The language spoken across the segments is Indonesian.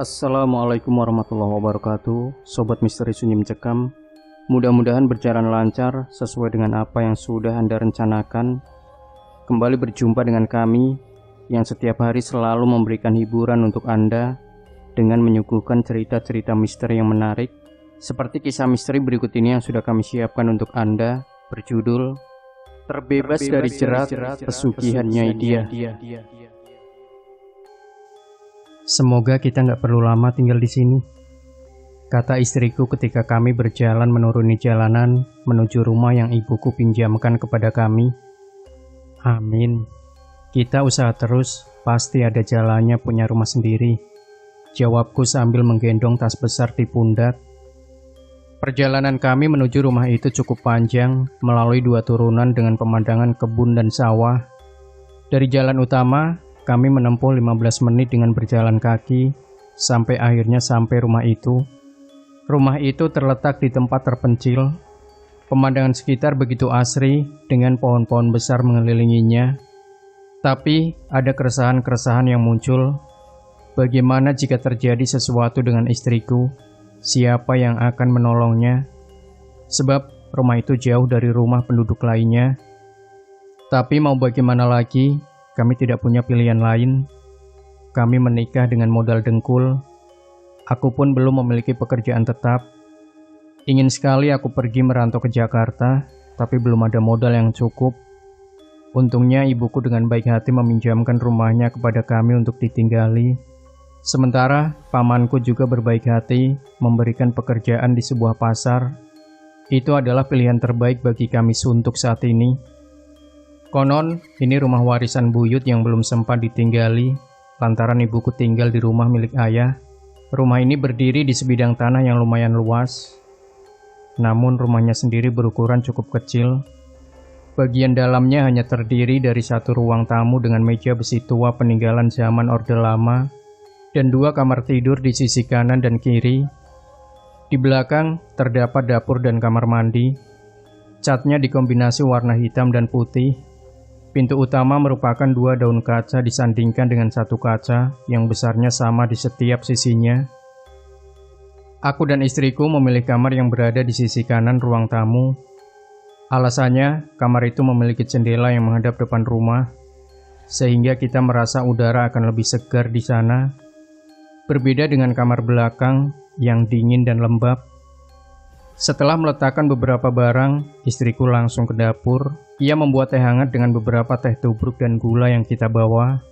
Assalamualaikum warahmatullahi wabarakatuh. Sobat Misteri Sunyi Mencekam, mudah-mudahan berjalan lancar sesuai dengan apa yang sudah Anda rencanakan. Kembali berjumpa dengan kami yang setiap hari selalu memberikan hiburan untuk Anda dengan menyuguhkan cerita-cerita misteri yang menarik, seperti kisah misteri berikut ini yang sudah kami siapkan untuk Anda, berjudul Terbebas dari Jerat Pesugihan Nyai Dia. Semoga kita nggak perlu lama tinggal di sini, kata istriku ketika kami berjalan menuruni jalanan menuju rumah yang ibuku pinjamkan kepada kami. Amin. Kita usaha terus, pasti ada jalannya punya rumah sendiri, jawabku sambil menggendong tas besar di pundak. Perjalanan kami menuju rumah itu cukup panjang, melalui 2 turunan dengan pemandangan kebun dan sawah. Dari jalan utama, kami menempuh 15 menit dengan berjalan kaki, sampai akhirnya sampai rumah itu. Rumah itu terletak di tempat terpencil. Pemandangan sekitar begitu asri, dengan pohon-pohon besar mengelilinginya. Tapi, ada keresahan-keresahan yang muncul. Bagaimana jika terjadi sesuatu dengan istriku? Siapa yang akan menolongnya? Sebab, rumah itu jauh dari rumah penduduk lainnya. Tapi mau bagaimana lagi? Kami tidak punya pilihan lain. Kami menikah dengan modal dengkul. Aku pun belum memiliki pekerjaan tetap. Ingin sekali aku pergi merantau ke Jakarta, tapi belum ada modal yang cukup. Untungnya ibuku dengan baik hati meminjamkan rumahnya kepada kami untuk ditinggali. Sementara pamanku juga berbaik hati memberikan pekerjaan di sebuah pasar. Itu adalah pilihan terbaik bagi kami suntuk saat ini. Konon, ini rumah warisan buyut yang belum sempat ditinggali, lantaran ibuku tinggal di rumah milik ayah. Rumah ini berdiri di sebidang tanah yang lumayan luas, namun rumahnya sendiri berukuran cukup kecil. Bagian dalamnya hanya terdiri dari 1 ruang tamu dengan meja besi tua peninggalan zaman Orde Lama, dan 2 kamar tidur di sisi kanan dan kiri. Di belakang, terdapat dapur dan kamar mandi. Catnya dikombinasi warna hitam dan putih. Pintu utama merupakan 2 daun kaca disandingkan dengan 1 kaca yang besarnya sama di setiap sisinya. Aku dan istriku memilih kamar yang berada di sisi kanan ruang tamu. Alasannya, kamar itu memiliki jendela yang menghadap depan rumah, sehingga kita merasa udara akan lebih segar di sana. Berbeda dengan kamar belakang yang dingin dan lembab. Setelah meletakkan beberapa barang, istriku langsung ke dapur. Ia membuat teh hangat dengan beberapa teh tubruk dan gula yang kita bawa.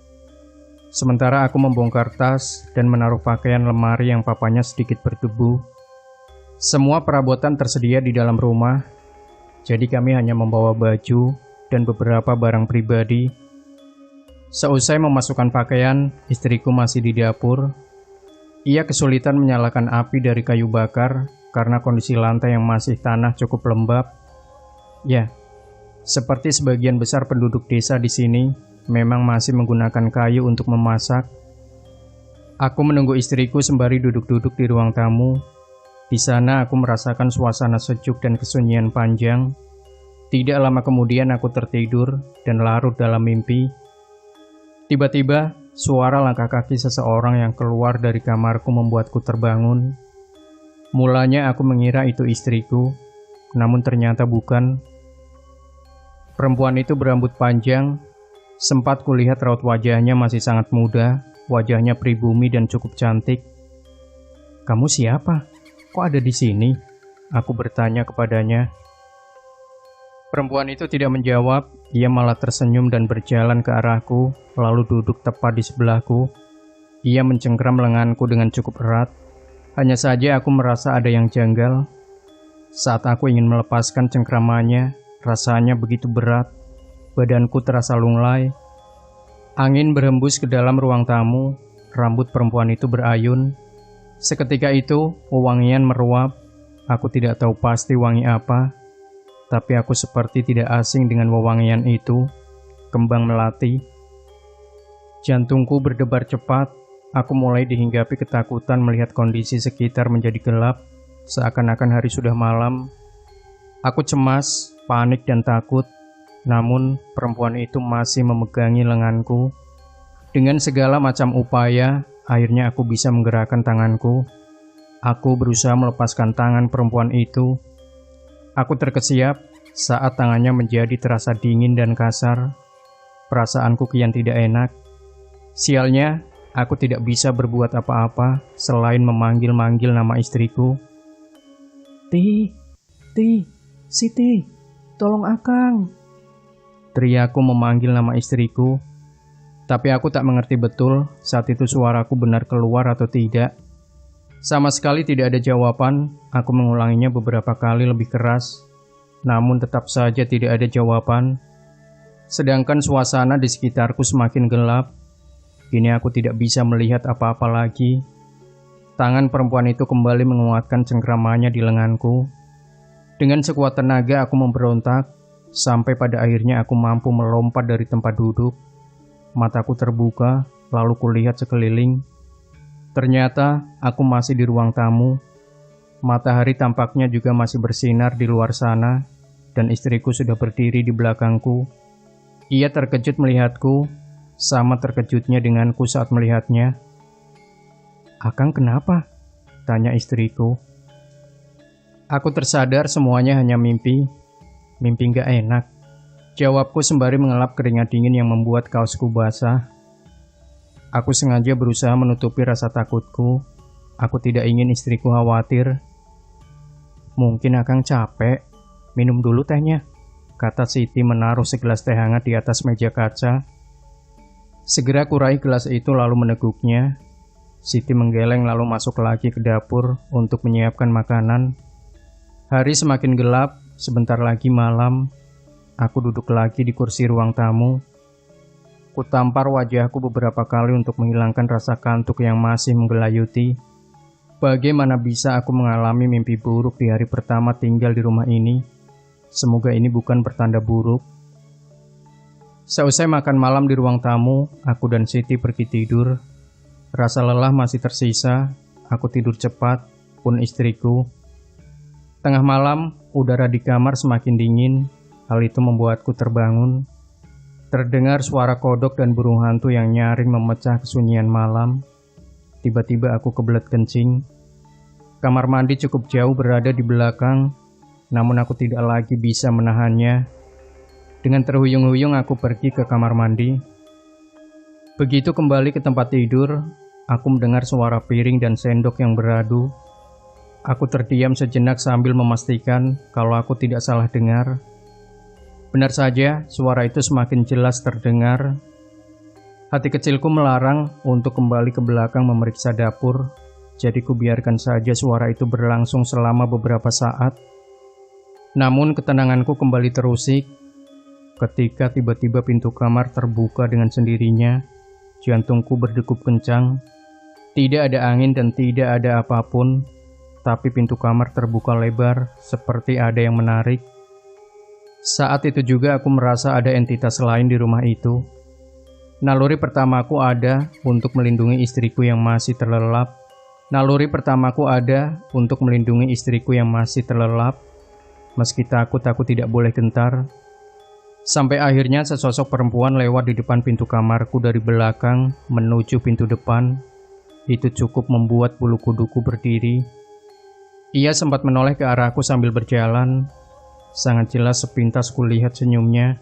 Sementara aku membongkar tas dan menaruh pakaian lemari yang papanya sedikit berdebu. Semua perabotan tersedia di dalam rumah, jadi kami hanya membawa baju dan beberapa barang pribadi. Seusai memasukkan pakaian, istriku masih di dapur. Ia kesulitan menyalakan api dari kayu bakar karena kondisi lantai yang masih tanah cukup lembab. Ya, seperti sebagian besar penduduk desa di sini, memang masih menggunakan kayu untuk memasak. Aku menunggu istriku sembari duduk-duduk di ruang tamu. Di sana aku merasakan suasana sejuk dan kesunyian panjang. Tidak lama kemudian aku tertidur dan larut dalam mimpi. Tiba-tiba, suara langkah kaki seseorang yang keluar dari kamarku membuatku terbangun. Mulanya aku mengira itu istriku, namun ternyata bukan. Perempuan itu berambut panjang. Sempat kulihat raut wajahnya masih sangat muda, wajahnya pribumi dan cukup cantik. "Kamu siapa? Kok ada di sini?" Aku bertanya kepadanya. Perempuan itu tidak menjawab, ia malah tersenyum dan berjalan ke arahku, lalu duduk tepat di sebelahku. Ia mencengkram lenganku dengan cukup erat. Hanya saja aku merasa ada yang janggal. Saat aku ingin melepaskan cengkramannya, rasanya begitu berat. Badanku terasa lunglai. Angin berhembus ke dalam ruang tamu. Rambut perempuan itu berayun. Seketika itu, wewangian meruap. Aku tidak tahu pasti wangi apa, tapi aku seperti tidak asing dengan wewangian itu. Kembang melati. Jantungku berdebar cepat. Aku mulai dihinggapi ketakutan melihat kondisi sekitar menjadi gelap, seakan-akan hari sudah malam. Aku cemas, panik dan takut. Namun, perempuan itu masih memegangi lenganku. Dengan segala macam upaya, akhirnya aku bisa menggerakkan tanganku. Aku berusaha melepaskan tangan perempuan itu. Aku terkesiap saat tangannya menjadi terasa dingin dan kasar. Perasaanku kian tidak enak. Sialnya, aku tidak bisa berbuat apa-apa selain memanggil-manggil nama istriku. Ti, Siti, tolong Akang. Teriakku memanggil nama istriku. Tapi aku tak mengerti betul saat itu suaraku benar keluar atau tidak. Sama sekali tidak ada jawaban. Aku mengulanginya beberapa kali lebih keras. Namun tetap saja tidak ada jawaban. Sedangkan suasana di sekitarku semakin gelap. Kini aku tidak bisa melihat apa-apa lagi. Tangan perempuan itu kembali menguatkan cengkramannya di lenganku. Dengan sekuat tenaga aku memberontak. Sampai pada akhirnya aku mampu melompat dari tempat duduk. Mataku terbuka, lalu kulihat sekeliling. Ternyata aku masih di ruang tamu. Matahari tampaknya juga masih bersinar di luar sana, dan istriku sudah berdiri di belakangku. Ia terkejut melihatku, sama terkejutnya denganku saat melihatnya. "Akang kenapa?" tanya istriku. Aku tersadar semuanya hanya mimpi. Mimpi gak enak. Jawabku sembari mengelap keringat dingin yang membuat kaosku basah. Aku sengaja berusaha menutupi rasa takutku. Aku tidak ingin istriku khawatir. "Mungkin Akang capek. Minum dulu tehnya," kata Siti menaruh segelas teh hangat di atas meja kaca. Segera kurai gelas itu lalu meneguknya. Siti menggeleng lalu masuk lagi ke dapur untuk menyiapkan makanan. Hari semakin gelap, sebentar lagi malam. Aku duduk lagi di kursi ruang tamu. Kutampar wajahku beberapa kali untuk menghilangkan rasa kantuk yang masih menggelayuti. Bagaimana bisa aku mengalami mimpi buruk di hari pertama tinggal di rumah ini? Semoga ini bukan pertanda buruk. Seusai makan malam di ruang tamu, aku dan Siti pergi tidur. Rasa lelah masih tersisa, aku tidur cepat, pun istriku. Tengah malam, udara di kamar semakin dingin. Hal itu membuatku terbangun. Terdengar suara kodok dan burung hantu yang nyaring memecah kesunyian malam. Tiba-tiba aku kebelet kencing. Kamar mandi cukup jauh berada di belakang, namun aku tidak lagi bisa menahannya. Dengan terhuyung-huyung aku pergi ke kamar mandi. Begitu kembali ke tempat tidur, aku mendengar suara piring dan sendok yang beradu. Aku terdiam sejenak sambil memastikan kalau aku tidak salah dengar. Benar saja, suara itu semakin jelas terdengar. Hati kecilku melarang untuk kembali ke belakang memeriksa dapur, jadi kubiarkan saja suara itu berlangsung selama beberapa saat. Namun ketenanganku kembali terusik ketika tiba-tiba pintu kamar terbuka dengan sendirinya. Jantungku berdegup kencang. Tidak ada angin dan tidak ada apapun, tapi pintu kamar terbuka lebar seperti ada yang menarik. Saat itu juga aku merasa ada entitas lain di rumah itu. Naluri pertamaku ada untuk melindungi istriku yang masih terlelap. Meski takut, aku tidak boleh gentar. Sampai akhirnya sesosok perempuan lewat di depan pintu kamarku dari belakang menuju pintu depan. Itu cukup membuat bulu kuduku berdiri. Ia sempat menoleh ke arahku sambil berjalan. Sangat jelas sepintas kulihat senyumnya.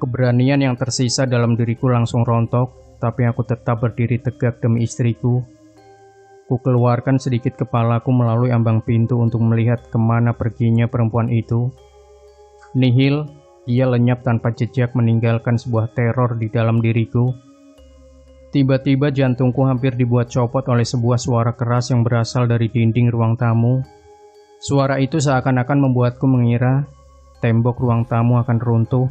Keberanian yang tersisa dalam diriku langsung rontok, tapi aku tetap berdiri tegak demi istriku. Ku keluarkan sedikit kepalaku melalui ambang pintu untuk melihat kemana perginya perempuan itu. Nihil, ia lenyap tanpa jejak meninggalkan sebuah teror di dalam diriku. Tiba-tiba jantungku hampir dibuat copot oleh sebuah suara keras yang berasal dari dinding ruang tamu. Suara itu seakan-akan membuatku mengira tembok ruang tamu akan runtuh.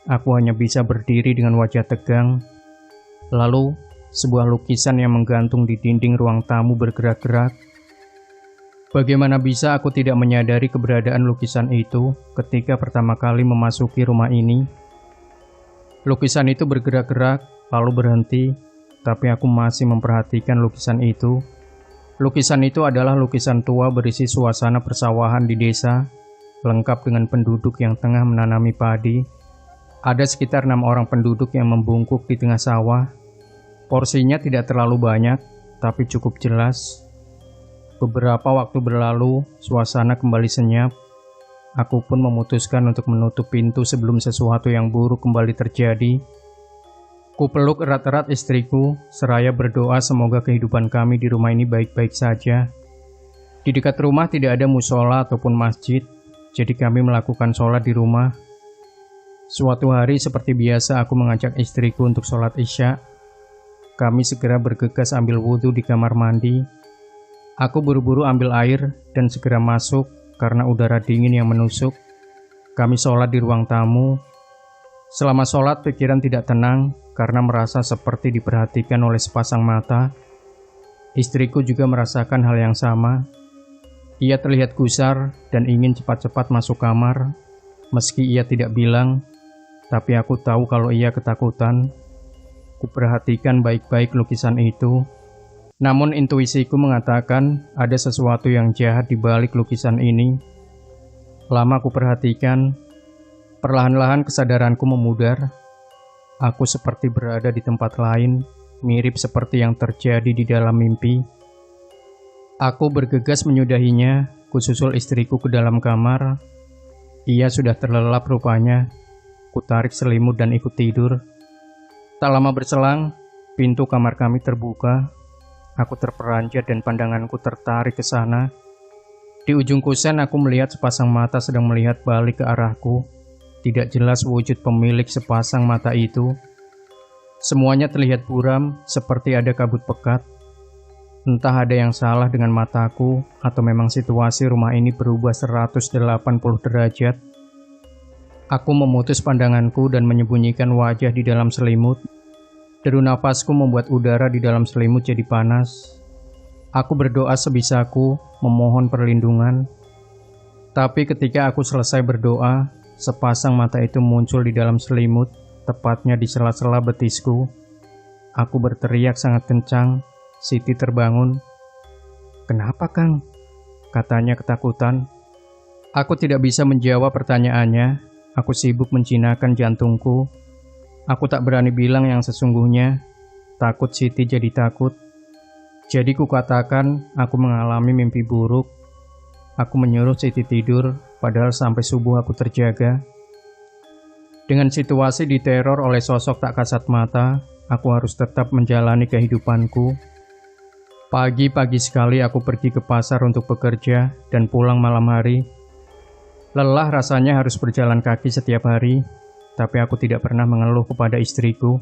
Aku hanya bisa berdiri dengan wajah tegang. Lalu, sebuah lukisan yang menggantung di dinding ruang tamu bergerak-gerak. Bagaimana bisa aku tidak menyadari keberadaan lukisan itu ketika pertama kali memasuki rumah ini? Lukisan itu bergerak-gerak, lalu berhenti, tapi aku masih memperhatikan lukisan itu. Lukisan itu adalah lukisan tua berisi suasana persawahan di desa, lengkap dengan penduduk yang tengah menanami padi. Ada sekitar 6 orang penduduk yang membungkuk di tengah sawah. Porsinya tidak terlalu banyak, tapi cukup jelas. Beberapa waktu berlalu, suasana kembali senyap. Aku pun memutuskan untuk menutup pintu sebelum sesuatu yang buruk kembali terjadi. Kupeluk erat-erat istriku, seraya berdoa semoga kehidupan kami di rumah ini baik-baik saja. Di dekat rumah tidak ada musola ataupun masjid, jadi kami melakukan sholat di rumah. Suatu hari seperti biasa aku mengajak istriku untuk sholat isya. Kami segera bergegas ambil wudhu di kamar mandi. Aku buru-buru ambil air dan segera masuk karena udara dingin yang menusuk. Kami sholat di ruang tamu. Selama sholat pikiran tidak tenang karena merasa seperti diperhatikan oleh sepasang mata. Istriku juga merasakan hal yang sama. Ia terlihat gusar dan ingin cepat-cepat masuk kamar. Meski ia tidak bilang, tapi aku tahu kalau ia ketakutan. Kuperhatikan baik-baik lukisan itu. Namun intuisiku mengatakan ada sesuatu yang jahat di balik lukisan ini. Lama kuperhatikan, perlahan-lahan kesadaranku memudar. Aku seperti berada di tempat lain, mirip seperti yang terjadi di dalam mimpi. Aku bergegas menyudahinya, kususul istriku ke dalam kamar. Ia sudah terlelap rupanya. Kutarik selimut dan ikut tidur. Tak lama berselang, pintu kamar kami terbuka. Aku terperanjat dan pandanganku tertarik ke sana. Di ujung kusen aku melihat sepasang mata sedang melihat balik ke arahku. Tidak jelas wujud pemilik sepasang mata itu. Semuanya terlihat buram, seperti ada kabut pekat. Entah ada yang salah dengan mataku, atau memang situasi rumah ini berubah 180 derajat. Aku memutus pandanganku dan menyembunyikan wajah di dalam selimut. Deru napasku membuat udara di dalam selimut jadi panas. Aku berdoa sebisaku, memohon perlindungan. Tapi ketika aku selesai berdoa, sepasang mata itu muncul di dalam selimut, tepatnya di sela-sela betisku. Aku berteriak sangat kencang. Siti terbangun. "Kenapa, Kang?" katanya ketakutan. Aku tidak bisa menjawab pertanyaannya. Aku sibuk menjinakkan jantungku. Aku tak berani bilang yang sesungguhnya. Takut Siti jadi takut. Jadi kukatakan aku mengalami mimpi buruk. Aku menyuruh Siti tidur, padahal sampai subuh aku terjaga. Dengan situasi diteror oleh sosok tak kasat mata, aku harus tetap menjalani kehidupanku. Pagi-pagi sekali aku pergi ke pasar untuk bekerja dan pulang malam hari. Lelah rasanya harus berjalan kaki setiap hari, tapi aku tidak pernah mengeluh kepada istriku.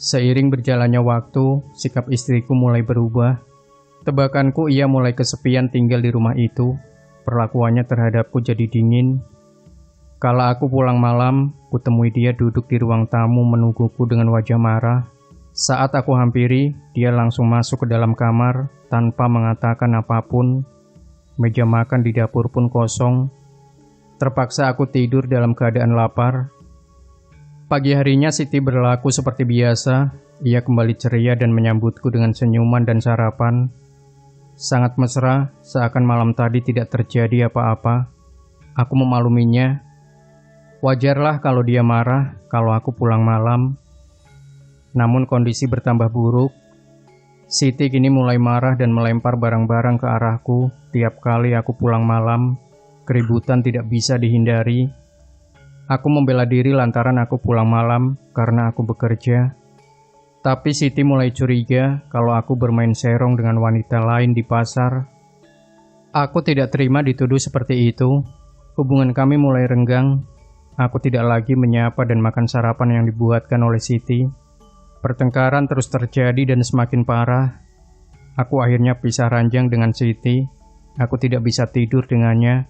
Seiring berjalannya waktu, sikap istriku mulai berubah. Tebakanku ia mulai kesepian tinggal di rumah itu. Perlakuannya terhadapku jadi dingin. Kala aku pulang malam, kutemui dia duduk di ruang tamu menungguku dengan wajah marah. Saat aku hampiri, dia langsung masuk ke dalam kamar tanpa mengatakan apapun. Meja makan di dapur pun kosong. Terpaksa aku tidur dalam keadaan lapar. Pagi harinya Siti berlaku seperti biasa. Ia kembali ceria dan menyambutku dengan senyuman dan sarapan. Sangat mesra, seakan malam tadi tidak terjadi apa-apa. Aku memakluminya. Wajarlah kalau dia marah kalau aku pulang malam. Namun kondisi bertambah buruk. Siti kini mulai marah dan melempar barang-barang ke arahku tiap kali aku pulang malam. Keributan tidak bisa dihindari. Aku membela diri lantaran aku pulang malam karena aku bekerja. Tapi Siti mulai curiga kalau aku bermain serong dengan wanita lain di pasar. Aku tidak terima dituduh seperti itu. Hubungan kami mulai renggang. Aku tidak lagi menyapa dan makan sarapan yang dibuatkan oleh Siti. Pertengkaran terus terjadi dan semakin parah. Aku akhirnya pisah ranjang dengan Siti. Aku tidak bisa tidur dengannya.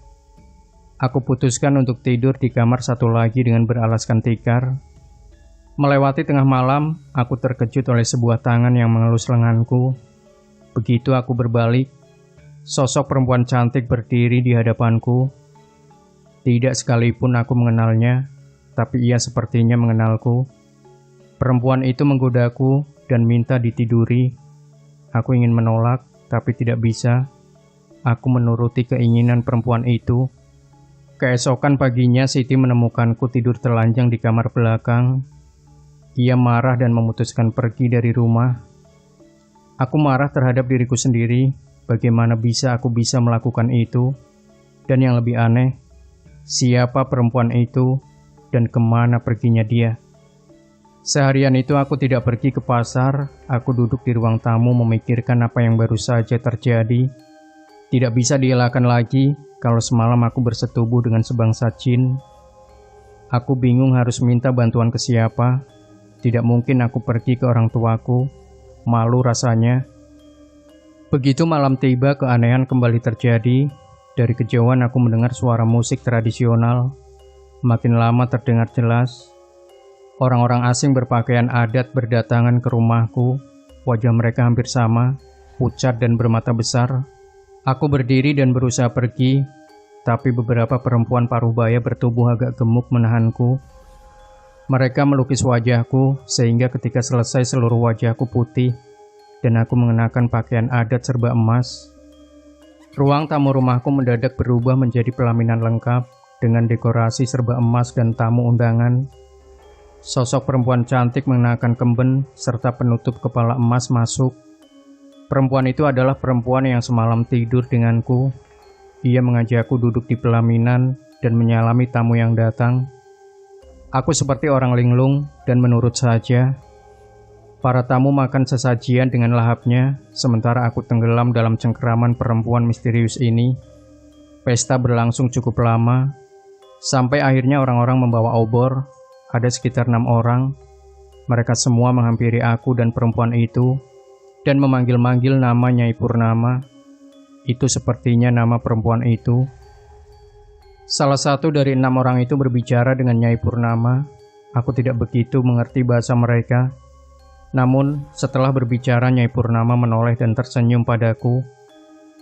Aku putuskan untuk tidur di kamar satu lagi dengan beralaskan tikar. Melewati tengah malam, aku terkejut oleh sebuah tangan yang mengelus lenganku. Begitu aku berbalik, sosok perempuan cantik berdiri di hadapanku. Tidak sekalipun aku mengenalnya, tapi ia sepertinya mengenalku. Perempuan itu menggodaku dan minta ditiduri. Aku ingin menolak, tapi tidak bisa. Aku menuruti keinginan perempuan itu. Keesokan paginya Siti menemukanku tidur telanjang di kamar belakang. ia marah dan memutuskan pergi dari rumah. Aku marah terhadap diriku sendiri, bagaimana bisa aku bisa melakukan itu, dan yang lebih aneh, siapa perempuan itu dan kemana perginya dia. Seharian itu aku tidak pergi ke pasar, aku duduk di ruang tamu memikirkan apa yang baru saja terjadi. Tidak bisa dielakkan lagi kalau semalam aku bersetubuh dengan sebangsa jin. Aku bingung harus minta bantuan ke siapa. Tidak mungkin aku pergi ke orang tuaku, malu rasanya. Begitu malam tiba, keanehan kembali terjadi. Dari kejauhan aku mendengar suara musik tradisional. Makin lama terdengar jelas. Orang-orang asing berpakaian adat berdatangan ke rumahku. Wajah mereka hampir sama, pucat dan bermata besar. Aku berdiri dan berusaha pergi, tapi beberapa perempuan paruh baya bertubuh agak gemuk menahanku. Mereka melukis wajahku, sehingga ketika selesai seluruh wajahku putih, dan aku mengenakan pakaian adat serba emas. Ruang tamu rumahku mendadak berubah menjadi pelaminan lengkap, dengan dekorasi serba emas dan tamu undangan. Sosok perempuan cantik mengenakan kemben, serta penutup kepala emas masuk. Perempuan itu adalah perempuan yang semalam tidur denganku. Ia mengajakku duduk di pelaminan dan menyalami tamu yang datang. Aku seperti orang linglung dan menurut saja. Para tamu makan sesajian dengan lahapnya, sementara aku tenggelam dalam cengkeraman perempuan misterius ini. Pesta berlangsung cukup lama, sampai akhirnya orang-orang membawa obor. Ada sekitar 6 orang. Mereka semua menghampiri aku dan perempuan itu, dan memanggil-manggil nama Nyai Purnama. Itu sepertinya nama perempuan itu. Salah satu dari 6 orang itu berbicara dengan Nyai Purnama. Aku tidak begitu mengerti bahasa mereka. Namun, setelah berbicara, Nyai Purnama menoleh dan tersenyum padaku.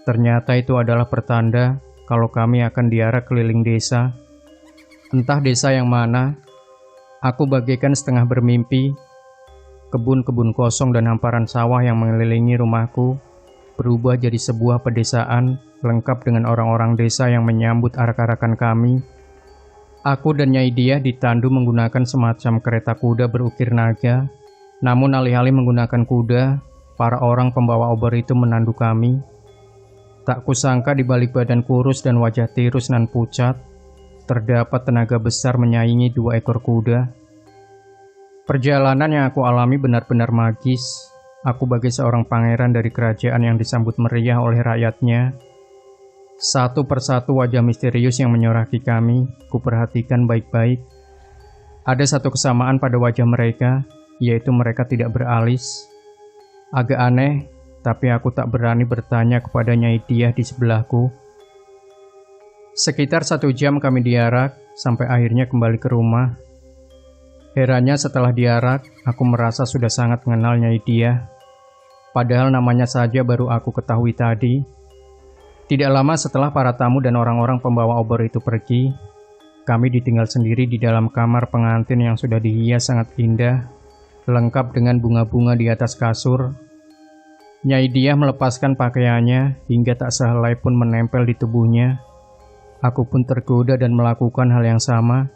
Ternyata itu adalah pertanda kalau kami akan diarak keliling desa. Entah desa yang mana. Aku bagaikan setengah bermimpi. Kebun-kebun kosong dan hamparan sawah yang mengelilingi rumahku berubah jadi sebuah pedesaan lengkap dengan orang-orang desa yang menyambut arak-arakan kami. Aku dan Nyai Diah ditandu menggunakan semacam kereta kuda berukir naga. Namun alih-alih menggunakan kuda, para orang pembawa obor itu menandu kami. Tak kusangka di balik badan kurus dan wajah tirus nan pucat, terdapat tenaga besar menyaingi 2 ekor kuda. Perjalanan yang aku alami benar-benar magis. Aku bagai seorang pangeran dari kerajaan yang disambut meriah oleh rakyatnya. Satu persatu wajah misterius yang menyoraki kami, kuperhatikan baik-baik. Ada satu kesamaan pada wajah mereka, yaitu mereka tidak beralis. Agak aneh, tapi aku tak berani bertanya kepada Nyai Diah di sebelahku. Sekitar 1 jam kami diarak, sampai akhirnya kembali ke rumah. Herannya setelah diarak, aku merasa sudah sangat mengenal Nyai Diah. Padahal namanya saja baru aku ketahui tadi. Tidak lama setelah para tamu dan orang-orang pembawa obor itu pergi, kami ditinggal sendiri di dalam kamar pengantin yang sudah dihias sangat indah, lengkap dengan bunga-bunga di atas kasur. Nyai Diah melepaskan pakaiannya hingga tak sehelai pun menempel di tubuhnya. Aku pun tergoda dan melakukan hal yang sama.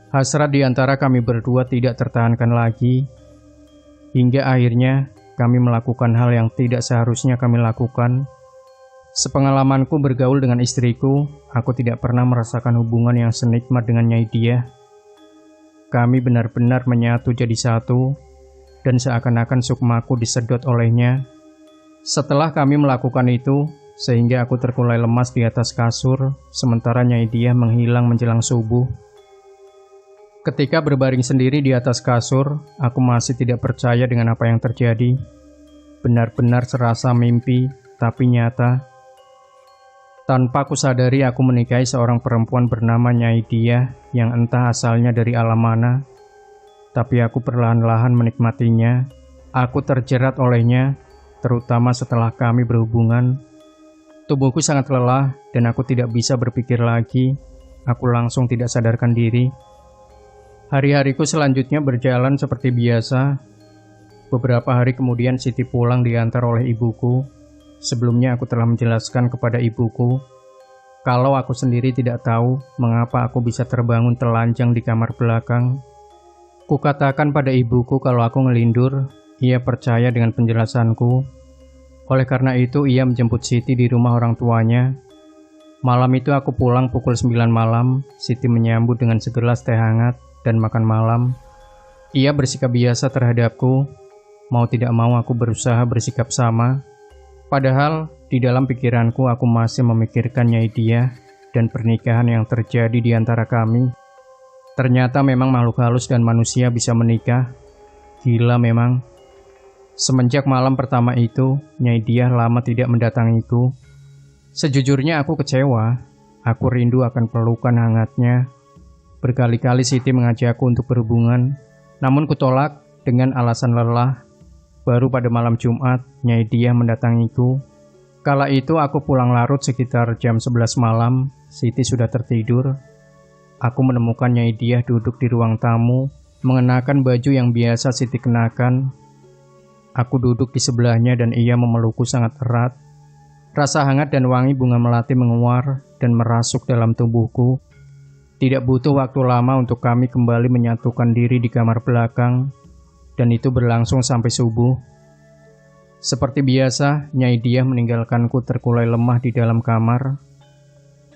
Hasrat di antara kami berdua tidak tertahankan lagi, hingga akhirnya kami melakukan hal yang tidak seharusnya kami lakukan. Sepengalamanku bergaul dengan istriku, aku tidak pernah merasakan hubungan yang senikmat dengan Nyai Diah. Kami benar-benar menyatu jadi satu, dan seakan-akan sukmaku disedot olehnya. Setelah kami melakukan itu, sehingga aku terkulai lemas di atas kasur, sementara Nyai Diah menghilang menjelang subuh. Ketika berbaring sendiri di atas kasur, aku masih tidak percaya dengan apa yang terjadi. Benar-benar serasa mimpi, tapi nyata. Tanpa kusadari aku menikahi seorang perempuan bernama Nyai Diah yang entah asalnya dari alam mana. Tapi aku perlahan-lahan menikmatinya. Aku terjerat olehnya, terutama setelah kami berhubungan. Tubuhku sangat lelah dan aku tidak bisa berpikir lagi. Aku langsung tidak sadarkan diri. Hari-hariku selanjutnya berjalan seperti biasa. Beberapa hari kemudian Siti pulang diantar oleh ibuku. Sebelumnya aku telah menjelaskan kepada ibuku kalau aku sendiri tidak tahu mengapa aku bisa terbangun telanjang di kamar belakang. Kukatakan pada ibuku kalau aku ngelindur, ia percaya dengan penjelasanku. Oleh karena itu ia menjemput Siti di rumah orang tuanya. Malam itu aku pulang pukul 9 malam, Siti menyambut dengan segelas teh hangat dan makan malam. Ia bersikap biasa terhadapku, mau tidak mau aku berusaha bersikap sama. Padahal di dalam pikiranku aku masih memikirkan Nyai Diah dan pernikahan yang terjadi di antara kami. Ternyata memang makhluk halus dan manusia bisa menikah. Gila memang. Semenjak malam pertama itu, Nyai Diah lama tidak mendatangiku. Sejujurnya aku kecewa. Aku rindu akan pelukan hangatnya. Berkali-kali Siti mengajakku untuk berhubungan, namun kutolak dengan alasan lelah. Baru pada malam Jumat, Nyai Diah mendatangiku. Kala itu aku pulang larut sekitar jam 11 malam. Siti sudah tertidur. Aku menemukan Nyai Diah duduk di ruang tamu, mengenakan baju yang biasa Siti kenakan. Aku duduk di sebelahnya dan ia memelukku sangat erat. Rasa hangat dan wangi bunga melati menguar dan merasuk dalam tubuhku. Tidak butuh waktu lama untuk kami kembali menyatukan diri di kamar belakang, dan itu berlangsung sampai subuh. Seperti biasa, Nyai Diah meninggalkanku terkulai lemah di dalam kamar.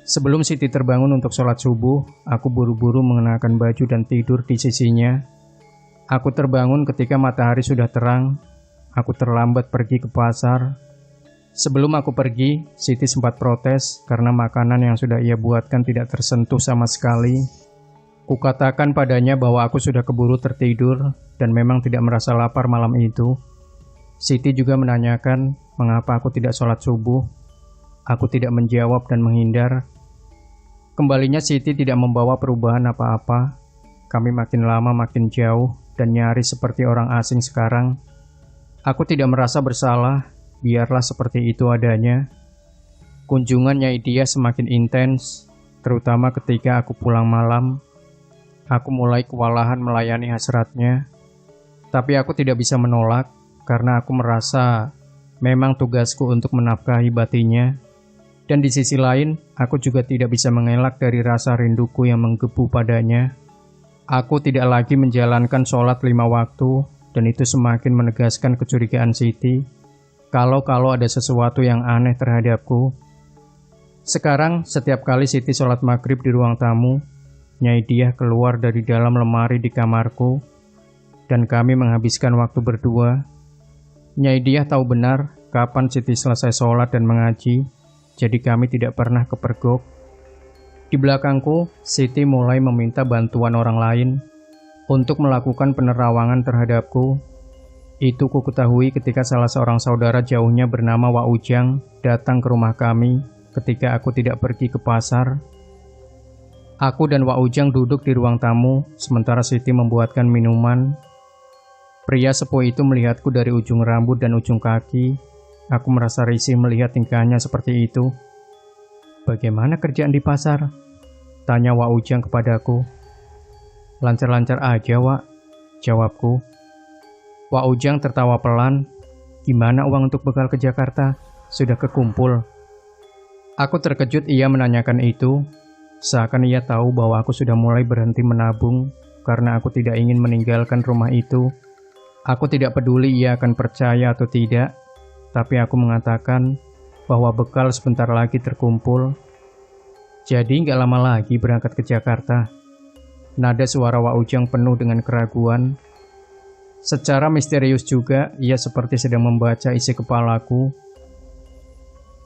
Sebelum Siti terbangun untuk sholat subuh, aku buru-buru mengenakan baju dan tidur di sisinya. Aku terbangun ketika matahari sudah terang. Aku terlambat pergi ke pasar. Sebelum aku pergi, Siti sempat protes karena makanan yang sudah ia buatkan tidak tersentuh sama sekali. Kukatakan padanya bahwa aku sudah keburu tertidur dan memang tidak merasa lapar malam itu. Siti juga menanyakan mengapa aku tidak sholat subuh. Aku tidak menjawab dan menghindar. Kembalinya Siti tidak membawa perubahan apa-apa. Kami makin lama makin jauh dan nyaris seperti orang asing sekarang. Aku tidak merasa bersalah, biarlah seperti itu adanya. Kunjungan Nyai Diah semakin intens, terutama ketika aku pulang malam. Aku mulai kewalahan melayani hasratnya. Tapi aku tidak bisa menolak, karena aku merasa memang tugasku untuk menafkahi batinnya. Dan di sisi lain, aku juga tidak bisa mengelak dari rasa rinduku yang menggebu padanya. Aku tidak lagi menjalankan sholat 5 waktu, dan itu semakin menegaskan kecurigaan Siti. Kalau ada sesuatu yang aneh terhadapku. Sekarang, setiap kali Siti sholat maghrib di ruang tamu, Nyai Diah keluar dari dalam lemari di kamarku, dan kami menghabiskan waktu berdua. Nyai Diah tahu benar kapan Siti selesai sholat dan mengaji, jadi kami tidak pernah kepergok. Di belakangku, Siti mulai meminta bantuan orang lain untuk melakukan penerawangan terhadapku. Itu ku ketahui ketika salah seorang saudara jauhnya bernama Wak Ujang datang ke rumah kami ketika aku tidak pergi ke pasar. Aku dan Wak Ujang duduk di ruang tamu, sementara Siti membuatkan minuman. Pria sepuh itu melihatku dari ujung rambut dan ujung kaki. Aku merasa risih melihat tingkahnya seperti itu. "Bagaimana kerjaan di pasar?" tanya Wak Ujang kepadaku. "Lancar-lancar aja, Wak," jawabku. Wak Ujang tertawa pelan. "Gimana uang untuk bekal ke Jakarta? Sudah kekumpul?" Aku terkejut ia menanyakan itu. Seakan ia tahu bahwa aku sudah mulai berhenti menabung karena aku tidak ingin meninggalkan rumah itu. Aku tidak peduli ia akan percaya atau tidak. Tapi aku mengatakan bahwa bekal sebentar lagi terkumpul. Jadi nggak lama lagi berangkat ke Jakarta. Nada suara Wak Ujang penuh dengan keraguan. Secara misterius juga, ia seperti sedang membaca isi kepalaku.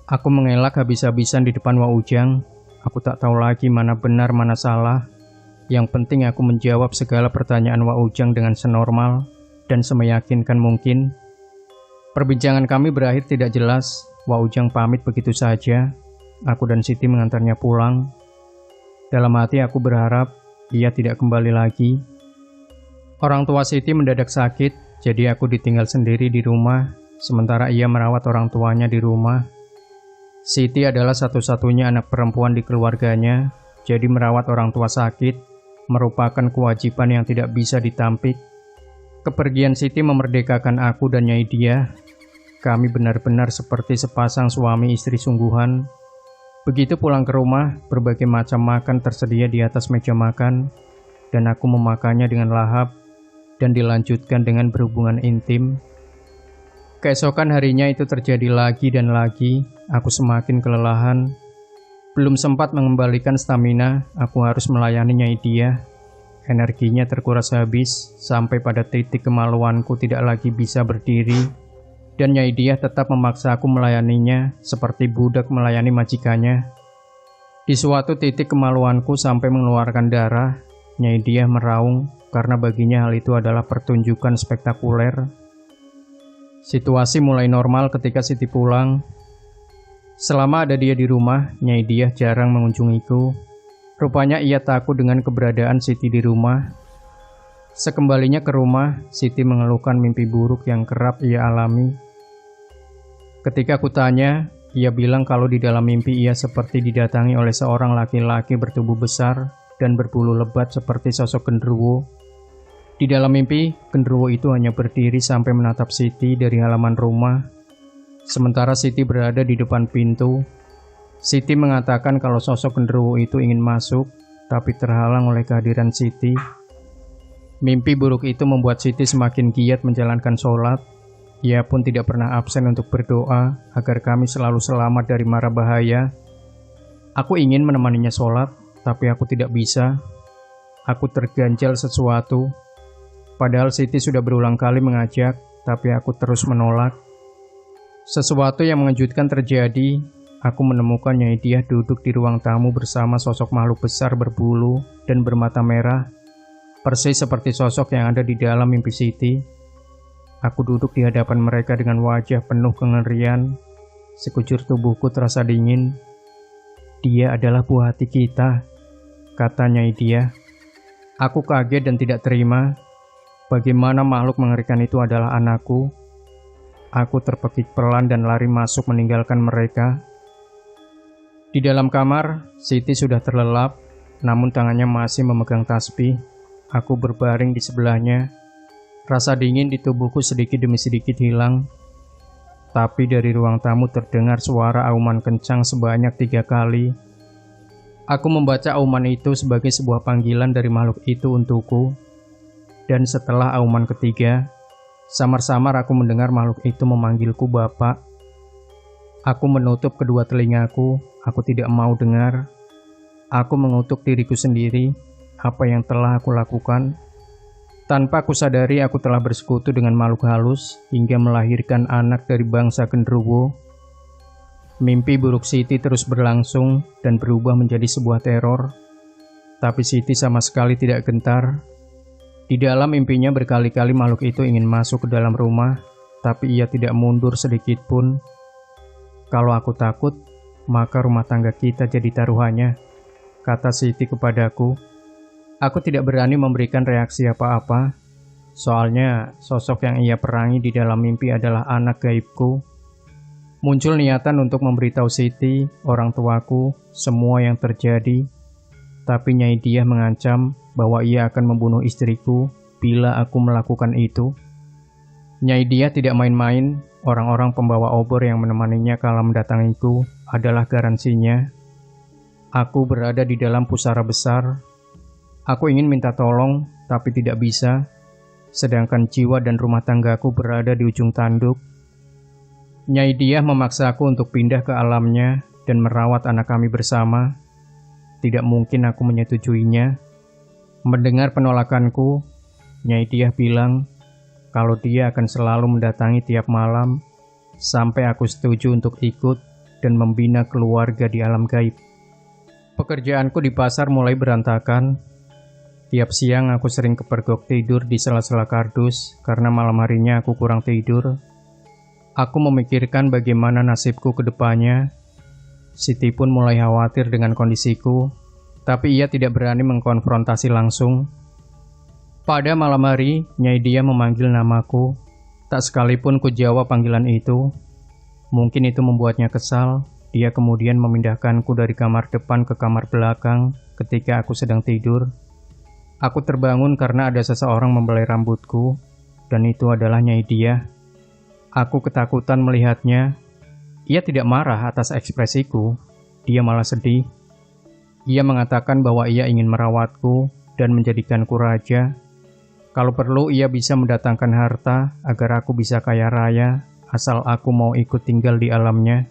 Aku mengelak habis-habisan di depan Wak Ujang. Aku tak tahu lagi mana benar mana salah. Yang penting aku menjawab segala pertanyaan Wak Ujang dengan senormal dan semeyakinkan mungkin. Perbincangan kami berakhir tidak jelas. Wak Ujang pamit begitu saja. Aku dan Siti mengantarnya pulang. Dalam hati aku berharap ia tidak kembali lagi. Orang tua Siti mendadak sakit, jadi aku ditinggal sendiri di rumah, sementara ia merawat orang tuanya di rumah. Siti adalah satu-satunya anak perempuan di keluarganya, jadi merawat orang tua sakit merupakan kewajiban yang tidak bisa ditampik. Kepergian Siti memerdekakan aku dan Nyai Diah. Kami benar-benar seperti sepasang suami istri sungguhan. Begitu pulang ke rumah, berbagai macam makan tersedia di atas meja makan, dan aku memakannya dengan lahap dan dilanjutkan dengan berhubungan intim. Keesokan harinya itu terjadi lagi dan lagi. Aku semakin kelelahan. Belum sempat mengembalikan stamina, aku harus melayani Nyai Diah. Energinya terkuras habis, sampai pada titik kemaluanku tidak lagi bisa berdiri. Dan Nyai Diah tetap memaksa aku melayaninya, seperti budak melayani majikannya. Di suatu titik kemaluanku sampai mengeluarkan darah. Nyai Diah meraung, karena baginya hal itu adalah pertunjukan spektakuler. Situasi mulai normal ketika Siti pulang. Selama ada dia di rumah, Nyai Diah jarang mengunjungiku. Rupanya ia takut dengan keberadaan Siti di rumah. Sekembalinya ke rumah, Siti mengeluhkan mimpi buruk yang kerap ia alami. Ketika ku tanya, ia bilang kalau di dalam mimpi ia seperti didatangi oleh seorang laki-laki bertubuh besar dan berbulu lebat seperti sosok genderuwo. Di dalam mimpi, genderuwo itu hanya berdiri sampai menatap Siti dari halaman rumah. Sementara Siti berada di depan pintu. Siti mengatakan kalau sosok genderuwo itu ingin masuk, tapi terhalang oleh kehadiran Siti. Mimpi buruk itu membuat Siti semakin giat menjalankan sholat. Ia pun tidak pernah absen untuk berdoa agar kami selalu selamat dari mara bahaya. Aku ingin menemaninya sholat, tapi aku tidak bisa. Aku terganjal sesuatu. Padahal Siti sudah berulang kali mengajak, tapi aku terus menolak. Sesuatu yang mengejutkan terjadi. Aku menemukan Nyai Diah duduk di ruang tamu bersama sosok makhluk besar berbulu dan bermata merah, persis seperti sosok yang ada di dalam mimpi Siti. Aku duduk di hadapan mereka dengan wajah penuh kengerian. Sekujur tubuhku terasa dingin. Dia adalah buah hati kita, kata Nyai Diah. Aku kaget dan tidak terima. Bagaimana makhluk mengerikan itu adalah anakku. Aku terpekik pelan dan lari masuk meninggalkan mereka. Di dalam kamar, Siti sudah terlelap, namun tangannya masih memegang tasbih. Aku berbaring di sebelahnya. Rasa dingin di tubuhku sedikit demi sedikit hilang. Tapi dari ruang tamu terdengar suara auman kencang sebanyak 3 kali. Aku membaca auman itu sebagai sebuah panggilan dari makhluk itu untukku. Dan setelah auman ketiga, samar-samar aku mendengar makhluk itu memanggilku Bapak. Aku menutup kedua telingaku, aku tidak mau dengar. Aku mengutuk diriku sendiri, apa yang telah aku lakukan. Tanpa aku sadari aku telah bersekutu dengan makhluk halus hingga melahirkan anak dari bangsa genderuwo. Mimpi buruk Siti terus berlangsung dan berubah menjadi sebuah teror. Tapi Siti sama sekali tidak gentar. Di dalam mimpinya berkali-kali makhluk itu ingin masuk ke dalam rumah, tapi ia tidak mundur sedikit pun. Kalau aku takut, maka rumah tangga kita jadi taruhannya, kata Siti kepadaku. Aku tidak berani memberikan reaksi apa-apa, soalnya sosok yang ia perangi di dalam mimpi adalah anak gaibku. Muncul niatan untuk memberitahu Siti, orang tuaku, semua yang terjadi. Tapi Nyai Diah mengancam bahwa ia akan membunuh istriku bila aku melakukan itu. Nyai Diah tidak main-main, orang-orang pembawa obor yang menemaninya kala mendatangiku adalah garansinya. Aku berada di dalam pusara besar. Aku ingin minta tolong, tapi tidak bisa. Sedangkan jiwa dan rumah tanggaku berada di ujung tanduk. Nyai Diah memaksaku untuk pindah ke alamnya dan merawat anak kami bersama. Tidak mungkin aku menyetujuinya. Mendengar penolakanku, Nyai Diah bilang kalau dia akan selalu mendatangi tiap malam sampai aku setuju untuk ikut dan membina keluarga di alam gaib. Pekerjaanku di pasar mulai berantakan. Tiap siang aku sering kepergok tidur di sela-sela kardus karena malam harinya aku kurang tidur. Aku memikirkan bagaimana nasibku ke depannya. Siti pun mulai khawatir dengan kondisiku, tapi ia tidak berani mengkonfrontasi langsung. Pada malam hari, Nyai Diah memanggil namaku. Tak sekalipun ku jawab panggilan itu. Mungkin itu membuatnya kesal. Dia kemudian memindahkanku dari kamar depan ke kamar belakang ketika aku sedang tidur. Aku terbangun karena ada seseorang membelai rambutku, dan itu adalah Nyai Diah. Aku ketakutan melihatnya. Ia tidak marah atas ekspresiku, dia malah sedih. Ia mengatakan bahwa ia ingin merawatku dan menjadikanku raja. Kalau perlu ia bisa mendatangkan harta agar aku bisa kaya raya, asal aku mau ikut tinggal di alamnya.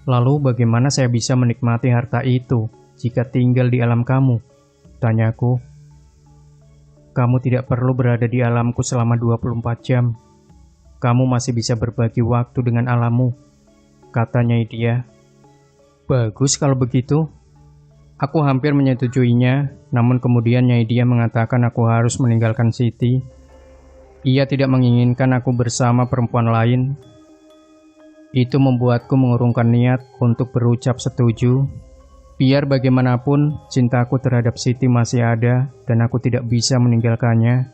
Lalu bagaimana saya bisa menikmati harta itu jika tinggal di alam kamu? Tanyaku. Kamu tidak perlu berada di alamku selama 24 jam. Kamu masih bisa berbagi waktu dengan alammu, katanya dia. Bagus kalau begitu. Aku hampir menyetujuinya, namun kemudian Nyai dia mengatakan aku harus meninggalkan Siti. Ia tidak menginginkan aku bersama perempuan lain. Itu membuatku mengurungkan niat untuk berucap setuju. Biar bagaimanapun, cintaku terhadap Siti masih ada dan aku tidak bisa meninggalkannya.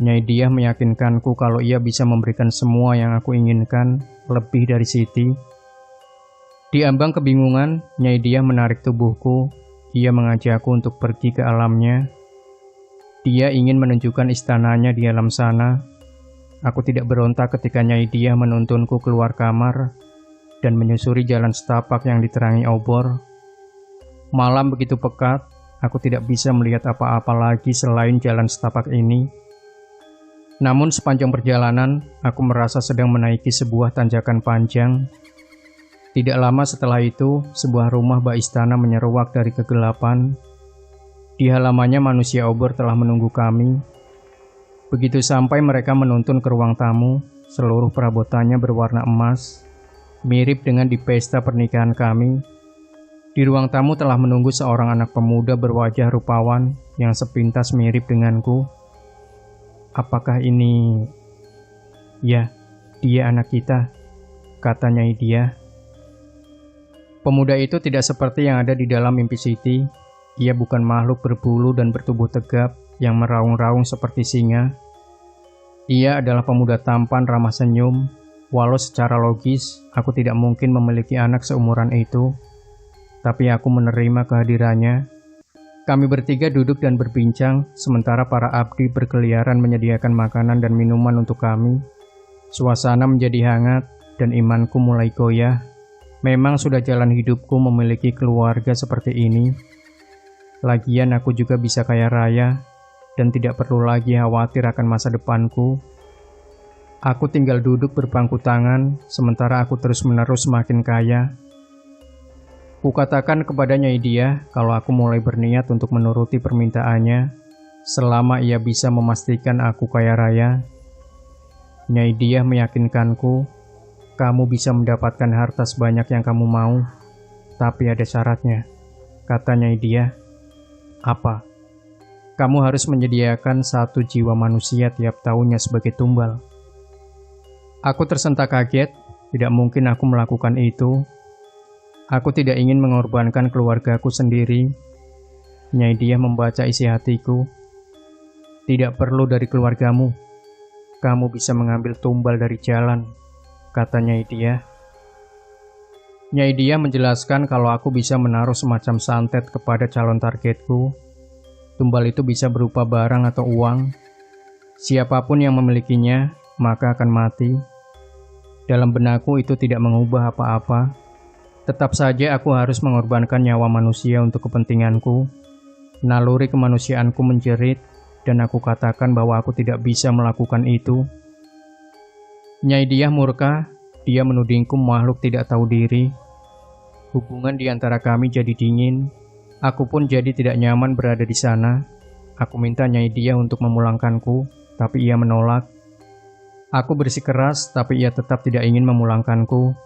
Nyai dia meyakinkanku kalau ia bisa memberikan semua yang aku inginkan, lebih dari Siti. Di ambang kebingungan, Nyai dia menarik tubuhku. Ia mengajakku untuk pergi ke alamnya. Dia ingin menunjukkan istananya di alam sana. Aku tidak berontak ketika Nyai dia menuntunku keluar kamar dan menyusuri jalan setapak yang diterangi obor. Malam begitu pekat, aku tidak bisa melihat apa-apa lagi selain jalan setapak ini. Namun sepanjang perjalanan, aku merasa sedang menaiki sebuah tanjakan panjang. Tidak lama setelah itu, sebuah rumah bak istana menyeruak dari kegelapan. Di halamannya manusia obor telah menunggu kami. Begitu sampai mereka menuntun ke ruang tamu, seluruh perabotannya berwarna emas, mirip dengan di pesta pernikahan kami. Di ruang tamu telah menunggu seorang anak pemuda berwajah rupawan yang sepintas mirip denganku. Apakah ini... Ya, dia anak kita, katanya dia. Pemuda itu tidak seperti yang ada di dalam mimpi Siti. Ia bukan makhluk berbulu dan bertubuh tegap yang meraung-raung seperti singa. Ia adalah pemuda tampan ramah senyum, walau secara logis aku tidak mungkin memiliki anak seumuran itu. Tapi aku menerima kehadirannya. Kami bertiga duduk dan berbincang, sementara para abdi berkeliaran menyediakan makanan dan minuman untuk kami. Suasana menjadi hangat dan imanku mulai goyah. Memang sudah jalan hidupku memiliki keluarga seperti ini. Lagian aku juga bisa kaya raya dan tidak perlu lagi khawatir akan masa depanku. Aku tinggal duduk berpangku tangan sementara aku terus-menerus semakin kaya. Kukatakan kepada Nyai dia kalau aku mulai berniat untuk menuruti permintaannya selama ia bisa memastikan aku kaya raya. Nyai dia meyakinkanku, kamu bisa mendapatkan harta sebanyak yang kamu mau, tapi ada syaratnya, katanya dia. Apa? Kamu harus menyediakan 1 jiwa manusia tiap tahunnya sebagai tumbal. Aku tersentak kaget, tidak mungkin aku melakukan itu. Aku tidak ingin mengorbankan keluargaku sendiri. Nyai dia membaca isi hatiku. Tidak perlu dari keluargamu. Kamu bisa mengambil tumbal dari jalan, katanya dia. Nyai dia menjelaskan kalau aku bisa menaruh semacam santet kepada calon targetku. Tumbal itu bisa berupa barang atau uang. Siapapun yang memilikinya, maka akan mati. Dalam benakku itu tidak mengubah apa-apa. Tetap saja aku harus mengorbankan nyawa manusia untuk kepentinganku. Naluri kemanusiaanku menjerit, dan aku katakan bahwa aku tidak bisa melakukan itu. Nyai dia murka, dia menudingku makhluk tidak tahu diri. Hubungan di antara kami jadi dingin. Aku pun jadi tidak nyaman berada di sana. Aku minta Nyai dia untuk memulangkanku, tapi ia menolak. Aku bersikeras, tapi ia tetap tidak ingin memulangkanku.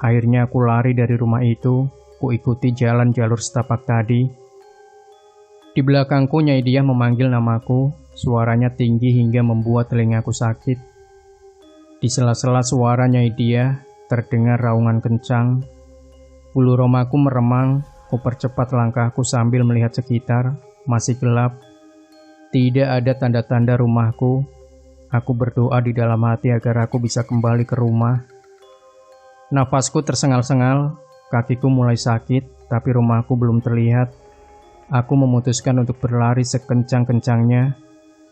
Akhirnya aku lari dari rumah itu. Ku ikuti jalan jalur setapak tadi. Di belakangku Nyai dia memanggil namaku. Suaranya tinggi hingga membuat telingaku sakit. Di sela-sela suara Nyai dia terdengar raungan kencang. Bulu romaku meremang. Ku percepat langkahku sambil melihat sekitar. Masih gelap. Tidak ada tanda-tanda rumahku. Aku berdoa di dalam hati agar aku bisa kembali ke rumah. Nafasku tersengal-sengal, kakiku mulai sakit, tapi rumahku belum terlihat. Aku memutuskan untuk berlari sekencang-kencangnya,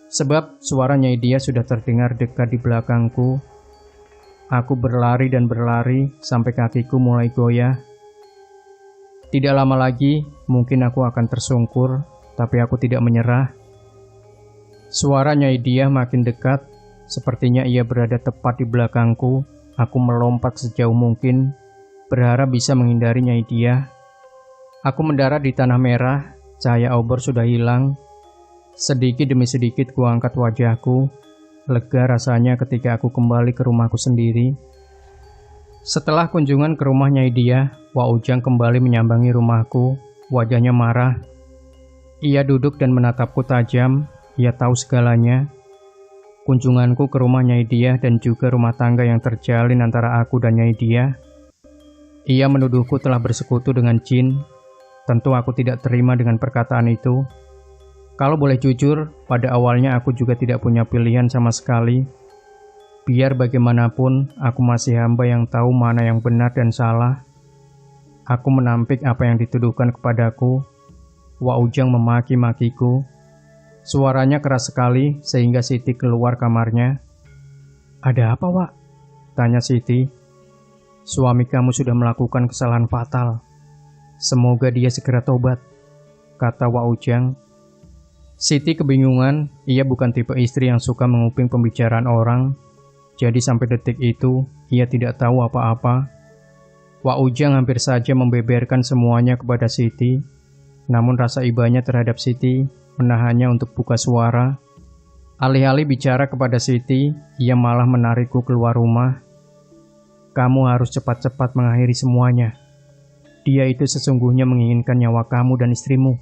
sebab suara Nyai dia sudah terdengar dekat di belakangku. Aku berlari dan berlari sampai kakiku mulai goyah. Tidak lama lagi, mungkin aku akan tersungkur, tapi aku tidak menyerah. Suara Nyai Diah makin dekat, sepertinya ia berada tepat di belakangku. Aku melompat sejauh mungkin, berharap bisa menghindari Nyai Diah. Aku mendarat di tanah merah, cahaya obor sudah hilang. Sedikit demi sedikit kuangkat wajahku, lega rasanya ketika aku kembali ke rumahku sendiri. Setelah kunjungan ke rumah Nyai Diah, Wak Ujang kembali menyambangi rumahku, wajahnya marah. Ia duduk dan menatapku tajam, ia tahu segalanya. Kunjunganku ke rumah Nyai Diah dan juga rumah tangga yang terjalin antara aku dan Nyai Diah. Ia menuduhku telah bersekutu dengan jin. Tentu aku tidak terima dengan perkataan itu. Kalau boleh jujur, pada awalnya aku juga tidak punya pilihan sama sekali. Biar bagaimanapun, aku masih hamba yang tahu mana yang benar dan salah. Aku menampik apa yang dituduhkan kepadaku. Wak Ujang memaki-makiku. Suaranya keras sekali sehingga Siti keluar kamarnya. "Ada apa, Wak?" tanya Siti. "Suami kamu sudah melakukan kesalahan fatal. Semoga dia segera tobat," kata Wak Ujang. Siti kebingungan, ia bukan tipe istri yang suka menguping pembicaraan orang. Jadi sampai detik itu, ia tidak tahu apa-apa. Wak Ujang hampir saja membeberkan semuanya kepada Siti. Namun rasa ibanya terhadap Siti menahannya untuk buka suara. Alih-alih bicara kepada Siti, ia malah menarikku keluar rumah. "Kamu harus cepat-cepat mengakhiri semuanya. Dia itu sesungguhnya menginginkan nyawa kamu dan istrimu,"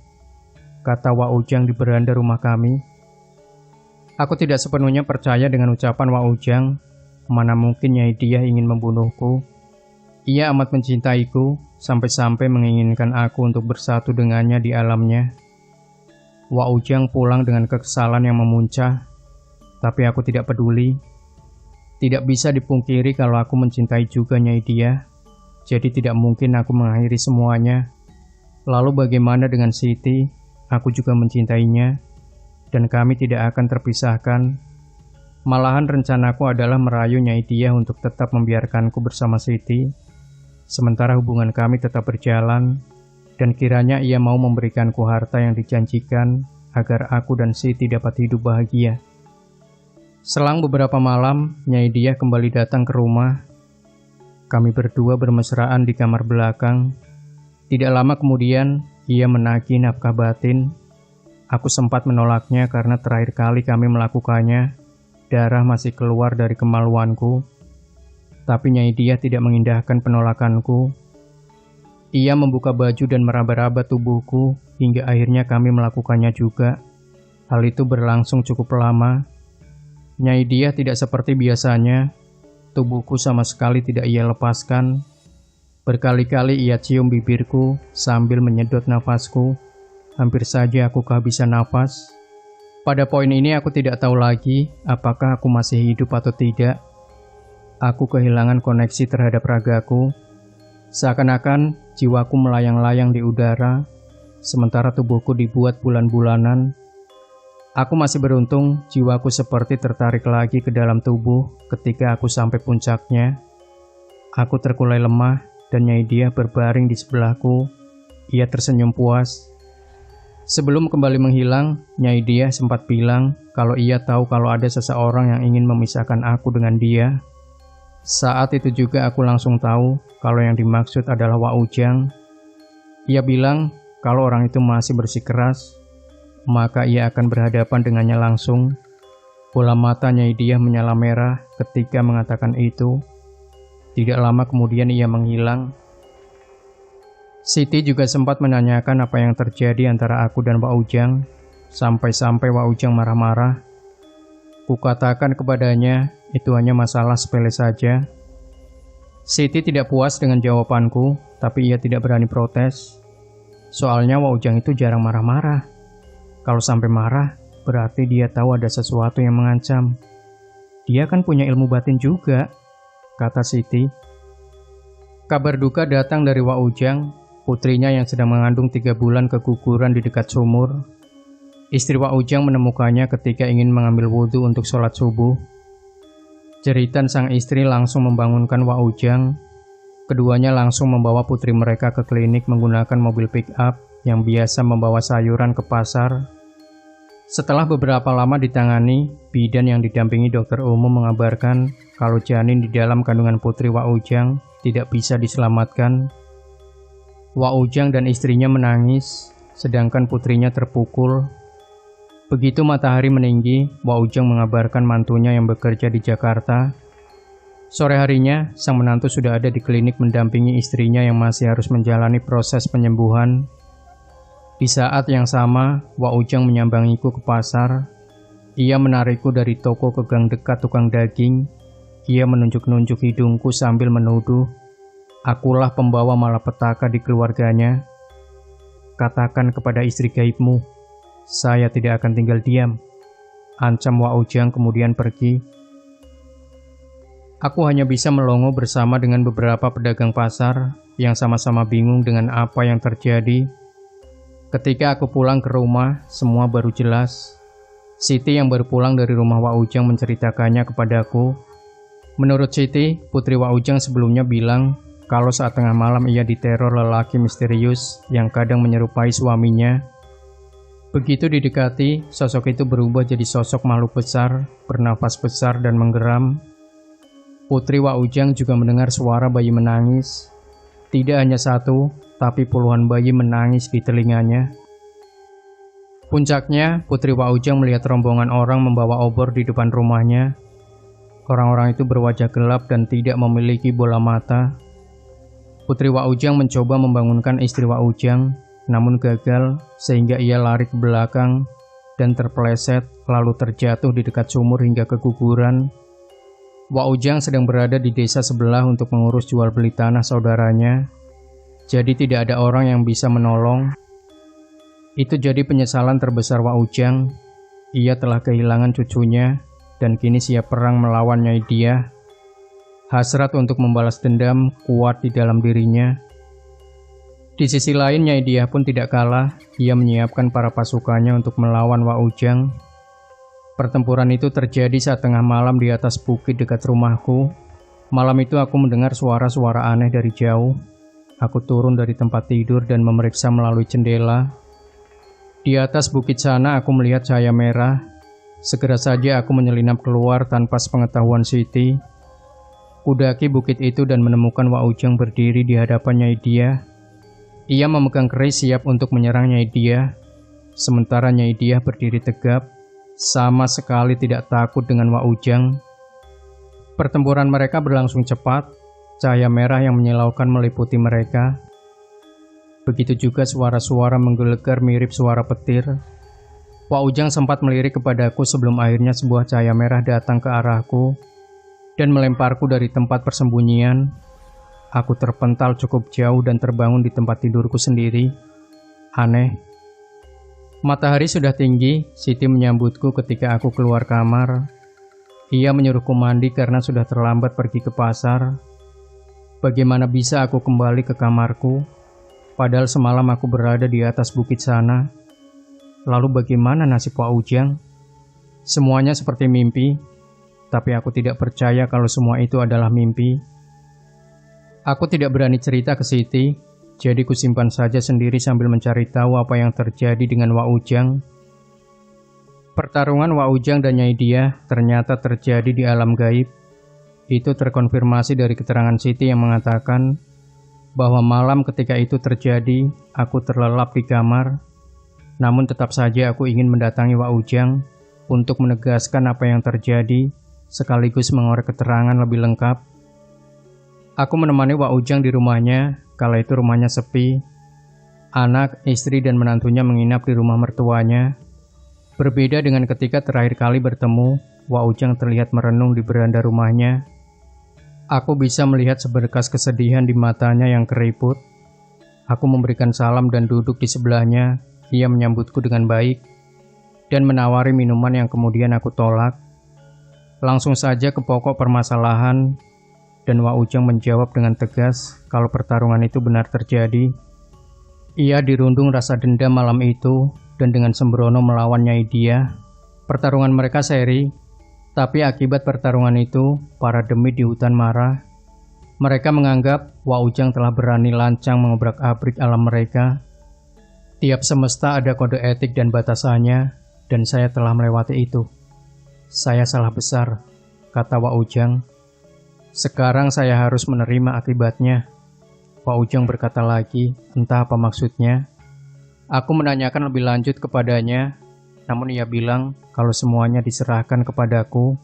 kata Wak Ujang di beranda rumah kami. Aku tidak sepenuhnya percaya dengan ucapan Wak Ujang. Mana mungkin Nyai Diah ingin membunuhku. Ia amat mencintaiku, sampai-sampai menginginkan aku untuk bersatu dengannya di alamnya. Wak Ujang pulang dengan kekesalan yang memuncah, tapi aku tidak peduli. Tidak bisa dipungkiri kalau aku mencintai juga Nyai Diah. Jadi tidak mungkin aku mengakhiri semuanya. Lalu bagaimana dengan Siti? Aku juga mencintainya, dan kami tidak akan terpisahkan. Malahan rencanaku adalah merayu Nyai Diah untuk tetap membiarkanku bersama Siti, sementara hubungan kami tetap berjalan, dan kiranya ia mau memberikanku harta yang dijanjikan agar aku dan Siti dapat hidup bahagia. Selang beberapa malam, Nyai Diah kembali datang ke rumah. Kami berdua bermesraan di kamar belakang. Tidak lama kemudian, ia menagih nafkah batin. Aku sempat menolaknya karena terakhir kali kami melakukannya, darah masih keluar dari kemaluanku. Tapi Nyai Diah tidak mengindahkan penolakanku. Ia membuka baju dan meraba-raba tubuhku, hingga akhirnya kami melakukannya juga. Hal itu berlangsung cukup lama. Nyai Diah tidak seperti biasanya. Tubuhku sama sekali tidak ia lepaskan. Berkali-kali ia cium bibirku sambil menyedot nafasku. Hampir saja aku kehabisan nafas. Pada poin ini aku tidak tahu lagi apakah aku masih hidup atau tidak. Aku kehilangan koneksi terhadap ragaku. Seakan-akan jiwaku melayang-layang di udara, sementara tubuhku dibuat bulan-bulanan. Aku masih beruntung, jiwaku seperti tertarik lagi ke dalam tubuh ketika aku sampai puncaknya. Aku terkulai lemah dan Nyai Diah berbaring di sebelahku. Ia tersenyum puas. Sebelum kembali menghilang, Nyai Diah sempat bilang kalau ia tahu kalau ada seseorang yang ingin memisahkan aku dengan dia. Saat itu juga aku langsung tahu kalau yang dimaksud adalah Wak Ujang. Ia bilang kalau orang itu masih bersikeras, maka ia akan berhadapan dengannya langsung. Bola mata Nyai Diah menyala merah ketika mengatakan itu. Tidak lama kemudian ia menghilang. Siti juga sempat menanyakan apa yang terjadi antara aku dan Wak Ujang, sampai-sampai Wak Ujang marah-marah. Kukatakan kepadanya, itu hanya masalah sepele saja. Siti tidak puas dengan jawabanku, tapi ia tidak berani protes. Soalnya Wak Ujang itu jarang marah-marah. Kalau sampai marah, berarti dia tahu ada sesuatu yang mengancam. Dia kan punya ilmu batin juga, kata Siti. Kabar duka datang dari Wak Ujang, putrinya yang sedang mengandung 3 bulan keguguran di dekat sumur. Istri Wak Ujang menemukannya ketika ingin mengambil wudhu untuk sholat subuh. Jeritan sang istri langsung membangunkan Wak Ujang. Keduanya langsung membawa putri mereka ke klinik menggunakan mobil pick-up yang biasa membawa sayuran ke pasar. Setelah beberapa lama ditangani, bidan yang didampingi dokter umum mengabarkan kalau janin di dalam kandungan putri Wak Ujang tidak bisa diselamatkan. Wak Ujang dan istrinya menangis, sedangkan putrinya terpukul. Begitu matahari meninggi, Wak Ujang mengabarkan mantunya yang bekerja di Jakarta. Sore harinya, sang menantu sudah ada di klinik mendampingi istrinya yang masih harus menjalani proses penyembuhan. Di saat yang sama, Wak Ujang menyambangiku ke pasar. Ia menarikku dari toko ke gang dekat tukang daging. Ia menunjuk-nunjuk hidungku sambil menuduh, "Akulah pembawa malapetaka di keluarganya. Katakan kepada istri gaibmu, saya tidak akan tinggal diam," ancam Wak Ujang kemudian pergi. Aku hanya bisa melongo bersama dengan beberapa pedagang pasar yang sama-sama bingung dengan apa yang terjadi. Ketika aku pulang ke rumah, semua baru jelas. Siti yang baru pulang dari rumah Wak Ujang menceritakannya kepadaku. Menurut Siti, putri Wak Ujang sebelumnya bilang kalau saat tengah malam ia diteror lelaki misterius yang kadang menyerupai suaminya. Begitu didekati, sosok itu berubah jadi sosok makhluk besar, bernafas besar dan menggeram. Putri Wak Ujang juga mendengar suara bayi menangis. Tidak hanya satu, tapi puluhan bayi menangis di telinganya. Puncaknya, Putri Wak Ujang melihat rombongan orang membawa obor di depan rumahnya. Orang-orang itu berwajah gelap dan tidak memiliki bola mata. Putri Wak Ujang mencoba membangunkan istri Wak Ujang, namun gagal sehingga ia lari ke belakang dan terpeleset lalu terjatuh di dekat sumur hingga keguguran. Wak Ujang sedang berada di desa sebelah untuk mengurus jual beli tanah saudaranya, jadi tidak ada orang yang bisa menolong. Itu jadi penyesalan terbesar Wak Ujang. Ia telah kehilangan cucunya dan kini siap perang melawan Nyai Diah. Hasrat untuk membalas dendam kuat di dalam dirinya. Di sisi lain, Nyai Diah pun tidak kalah. Ia menyiapkan para pasukannya untuk melawan Wak Ujang. Pertempuran itu terjadi saat tengah malam di atas bukit dekat rumahku. Malam itu aku mendengar suara-suara aneh dari jauh. Aku turun dari tempat tidur dan memeriksa melalui jendela. Di atas bukit sana aku melihat cahaya merah. Segera saja aku menyelinap keluar tanpa sepengetahuan Siti. Kudaki bukit itu dan menemukan Wak Ujang berdiri di hadapan Nyai Diah. Ia memegang keris siap untuk menyerang Nyai Diah. Sementara Nyai Diah berdiri tegap, sama sekali tidak takut dengan Wak Ujang. Pertempuran mereka berlangsung cepat, cahaya merah yang menyilaukan meliputi mereka. Begitu juga suara-suara menggelegar mirip suara petir. Wak Ujang sempat melirik kepadaku sebelum akhirnya sebuah cahaya merah datang ke arahku dan melemparku dari tempat persembunyian. Aku terpental cukup jauh dan terbangun di tempat tidurku sendiri. Aneh. Matahari sudah tinggi, Siti menyambutku ketika aku keluar kamar. Ia menyuruhku mandi karena sudah terlambat pergi ke pasar. Bagaimana bisa aku kembali ke kamarku? Padahal semalam aku berada di atas bukit sana. Lalu bagaimana nasib Wak Ujang? Semuanya seperti mimpi, tapi aku tidak percaya kalau semua itu adalah mimpi. Aku tidak berani cerita ke Siti, jadi kusimpan saja sendiri sambil mencari tahu apa yang terjadi dengan Wak Ujang. Pertarungan Wak Ujang dan Nyai Diah ternyata terjadi di alam gaib. Itu terkonfirmasi dari keterangan Siti yang mengatakan bahwa malam ketika itu terjadi, aku terlelap di kamar. Namun tetap saja aku ingin mendatangi Wak Ujang untuk menegaskan apa yang terjadi, sekaligus mengorek keterangan lebih lengkap. Aku menemani Wak Ujang di rumahnya, kala itu rumahnya sepi. Anak, istri, dan menantunya menginap di rumah mertuanya. Berbeda dengan ketika terakhir kali bertemu, Wak Ujang terlihat merenung di beranda rumahnya. Aku bisa melihat seberkas kesedihan di matanya yang keriput. Aku memberikan salam dan duduk di sebelahnya. Ia menyambutku dengan baik dan menawari minuman yang kemudian aku tolak. Langsung saja ke pokok permasalahan, dan Wak Ujang menjawab dengan tegas kalau pertarungan itu benar terjadi. Ia dirundung rasa dendam malam itu dan dengan sembrono melawan Nyai Diah. Pertarungan mereka seri, tapi akibat pertarungan itu, para demit di hutan marah. Mereka menganggap Wak Ujang telah berani lancang mengobrak-abrik alam mereka. Tiap semesta ada kode etik dan batasannya. dan saya telah melewati itu. Saya salah besar, kata Wak Ujang. Sekarang saya harus menerima akibatnya. Wak Ujang berkata lagi, entah apa maksudnya. Aku menanyakan lebih lanjut kepadanya, namun ia bilang kalau semuanya diserahkan kepadaku,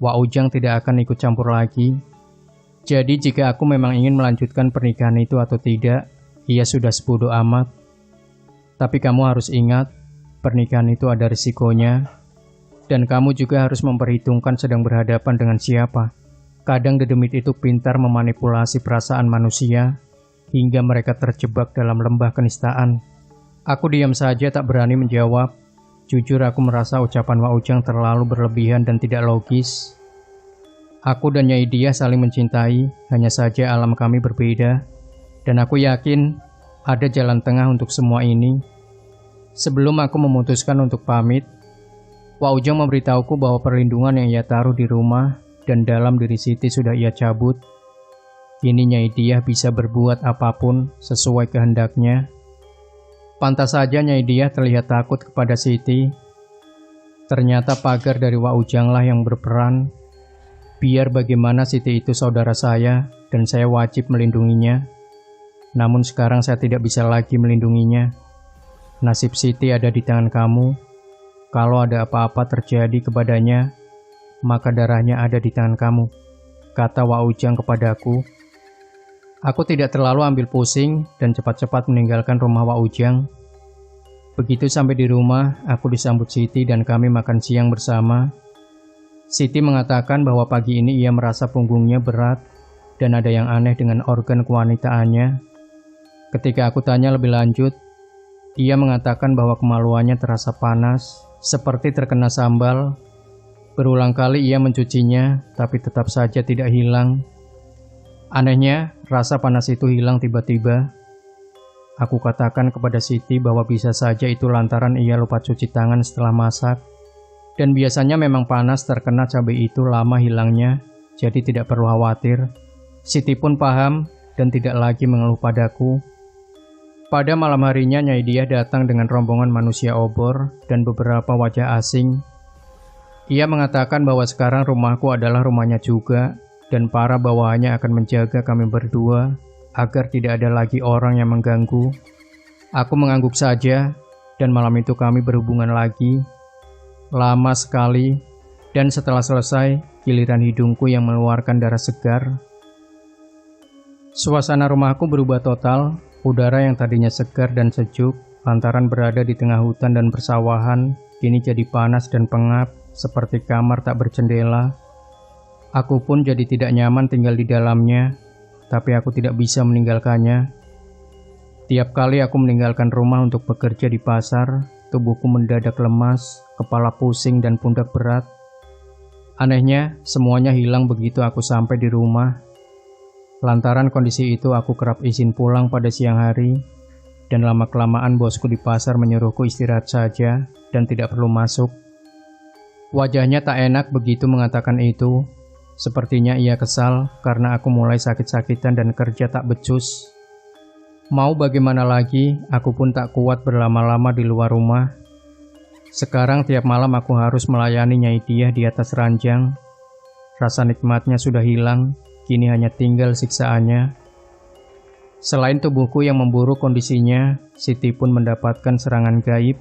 Wak Ujang tidak akan ikut campur lagi. Jadi jika aku memang ingin melanjutkan pernikahan itu atau tidak, ia sudah sebodoh amat. Tapi kamu harus ingat, pernikahan itu ada risikonya, dan kamu juga harus memperhitungkan sedang berhadapan dengan siapa. Kadang dedemit itu pintar memanipulasi perasaan manusia, hingga mereka terjebak dalam lembah kenistaan. Aku diam saja tak berani menjawab. Jujur aku merasa ucapan Wak Ujang terlalu berlebihan dan tidak logis. Aku dan Nyai Diah saling mencintai, hanya saja alam kami berbeda. Dan aku yakin ada jalan tengah untuk semua ini. Sebelum aku memutuskan untuk pamit, Wak Ujang memberitahuku bahwa perlindungan yang ia taruh di rumah dan dalam diri Siti sudah ia cabut. Kini Nyai Diah bisa berbuat apapun sesuai kehendaknya. Pantas saja Nyai Diah terlihat takut kepada Siti. Ternyata pagar dari Wak Ujang lah yang berperan. Biar bagaimana Siti itu saudara saya dan saya wajib melindunginya. Namun sekarang saya tidak bisa lagi melindunginya. Nasib Siti ada di tangan kamu. Kalau ada apa-apa terjadi kepadanya, maka darahnya ada di tangan kamu, kata Wak Ujang kepadaku. Aku tidak terlalu ambil pusing dan cepat-cepat meninggalkan rumah Wak Ujang. Begitu sampai di rumah, aku disambut Siti dan kami makan siang bersama. Siti mengatakan bahwa pagi ini ia merasa punggungnya berat dan ada yang aneh dengan organ kewanitaannya. Ketika aku tanya lebih lanjut, ia mengatakan bahwa kemaluannya terasa panas, seperti terkena sambal. Berulang kali ia mencucinya, tapi tetap saja tidak hilang. Anehnya, rasa panas itu hilang tiba-tiba. Aku katakan kepada Siti bahwa bisa saja itu lantaran ia lupa cuci tangan setelah masak. Dan biasanya memang panas terkena cabai itu lama hilangnya, jadi tidak perlu khawatir. Siti pun paham dan tidak lagi mengeluh padaku. Pada malam harinya Nyai Diah datang dengan rombongan manusia obor dan beberapa wajah asing. Ia mengatakan bahwa sekarang rumahku adalah rumahnya juga, dan para bawahannya akan menjaga kami berdua agar tidak ada lagi orang yang mengganggu. Aku mengangguk saja, dan malam itu kami berhubungan lagi. Lama sekali, dan setelah selesai, giliran hidungku yang mengeluarkan darah segar. Suasana rumahku berubah total. Udara yang tadinya segar dan sejuk, lantaran berada di tengah hutan dan persawahan, kini jadi panas dan pengap, seperti kamar tak berjendela. Aku pun jadi tidak nyaman tinggal di dalamnya, tapi aku tidak bisa meninggalkannya. Tiap kali aku meninggalkan rumah untuk bekerja di pasar, tubuhku mendadak lemas, kepala pusing dan pundak berat. Anehnya, semuanya hilang begitu aku sampai di rumah. Lantaran kondisi itu aku kerap izin pulang pada siang hari, dan lama-kelamaan bosku di pasar menyuruhku istirahat saja dan tidak perlu masuk. Wajahnya tak enak begitu mengatakan itu. Sepertinya ia kesal karena aku mulai sakit-sakitan dan kerja tak becus. Mau bagaimana lagi, aku pun tak kuat berlama-lama di luar rumah. Sekarang tiap malam aku harus melayani Nyai Diah di atas ranjang. Rasa nikmatnya sudah hilang, kini hanya tinggal siksaannya. Selain tubuhku yang memburuk kondisinya, Siti pun mendapatkan serangan gaib.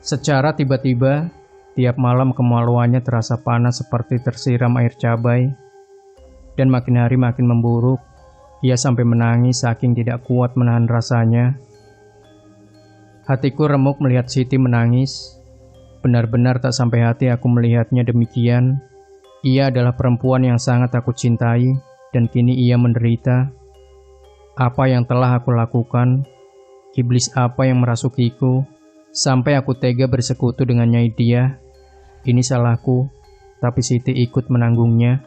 Secara tiba-tiba, tiap malam kemaluannya terasa panas seperti tersiram air cabai. Dan makin hari makin memburuk. Ia sampai menangis saking tidak kuat menahan rasanya. Hatiku remuk melihat Siti menangis. Benar-benar tak sampai hati aku melihatnya demikian. Ia adalah perempuan yang sangat aku cintai, dan kini ia menderita. Apa yang telah aku lakukan? Iblis apa yang merasukiku? Sampai aku tega bersekutu dengan Nyai Diah. Ini salahku, tapi Siti ikut menanggungnya.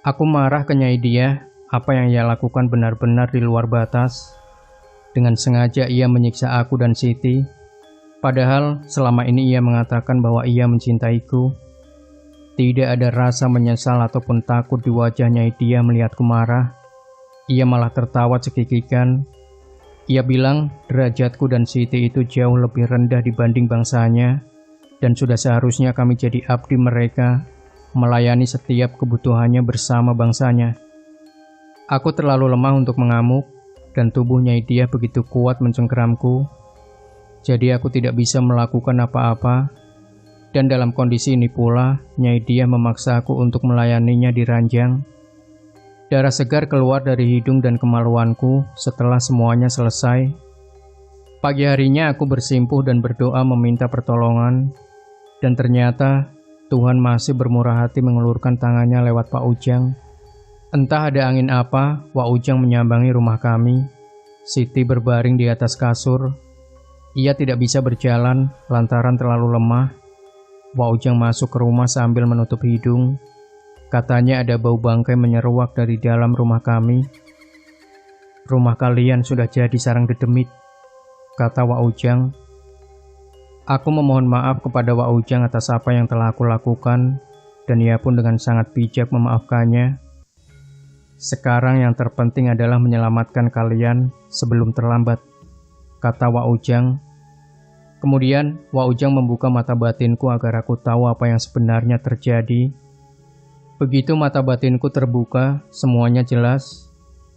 Aku marah ke Nyai Diah. Apa yang ia lakukan benar-benar di luar batas. Dengan sengaja ia menyiksa aku dan Siti. Padahal selama ini ia mengatakan bahwa ia mencintaiku. Tidak ada rasa menyesal ataupun takut di wajah Nyai Diah melihatku marah. Ia malah tertawa cekikikan. Ia bilang derajatku dan Siti itu jauh lebih rendah dibanding bangsanya, dan sudah seharusnya kami jadi abdi mereka, melayani setiap kebutuhannya bersama bangsanya. Aku terlalu lemah untuk mengamuk, dan tubuh Nyai Diah begitu kuat mencengkeramku, jadi aku tidak bisa melakukan apa-apa. Dan dalam kondisi ini pula, Nyai Diah memaksa aku untuk melayaninya di ranjang. Darah segar keluar dari hidung dan kemaluanku setelah semuanya selesai. Pagi harinya aku bersimpuh dan berdoa meminta pertolongan, dan ternyata Tuhan masih bermurah hati mengulurkan tangannya lewat Pak Ujang. Entah ada angin apa, Wak Ujang menyambangi rumah kami. Siti berbaring di atas kasur. Ia tidak bisa berjalan lantaran terlalu lemah. Wak Ujang masuk ke rumah sambil menutup hidung. Katanya ada bau bangkai menyeruak dari dalam rumah kami. "Rumah kalian sudah jadi sarang dedemit," kata Wak Ujang. Aku memohon maaf kepada Wak Ujang atas apa yang telah aku lakukan, dan ia pun dengan sangat bijak memaafkannya. "Sekarang yang terpenting adalah menyelamatkan kalian sebelum terlambat," kata Wak Ujang. Kemudian Wak Ujang membuka mata batinku agar aku tahu apa yang sebenarnya terjadi. Begitu mata batinku terbuka, semuanya jelas.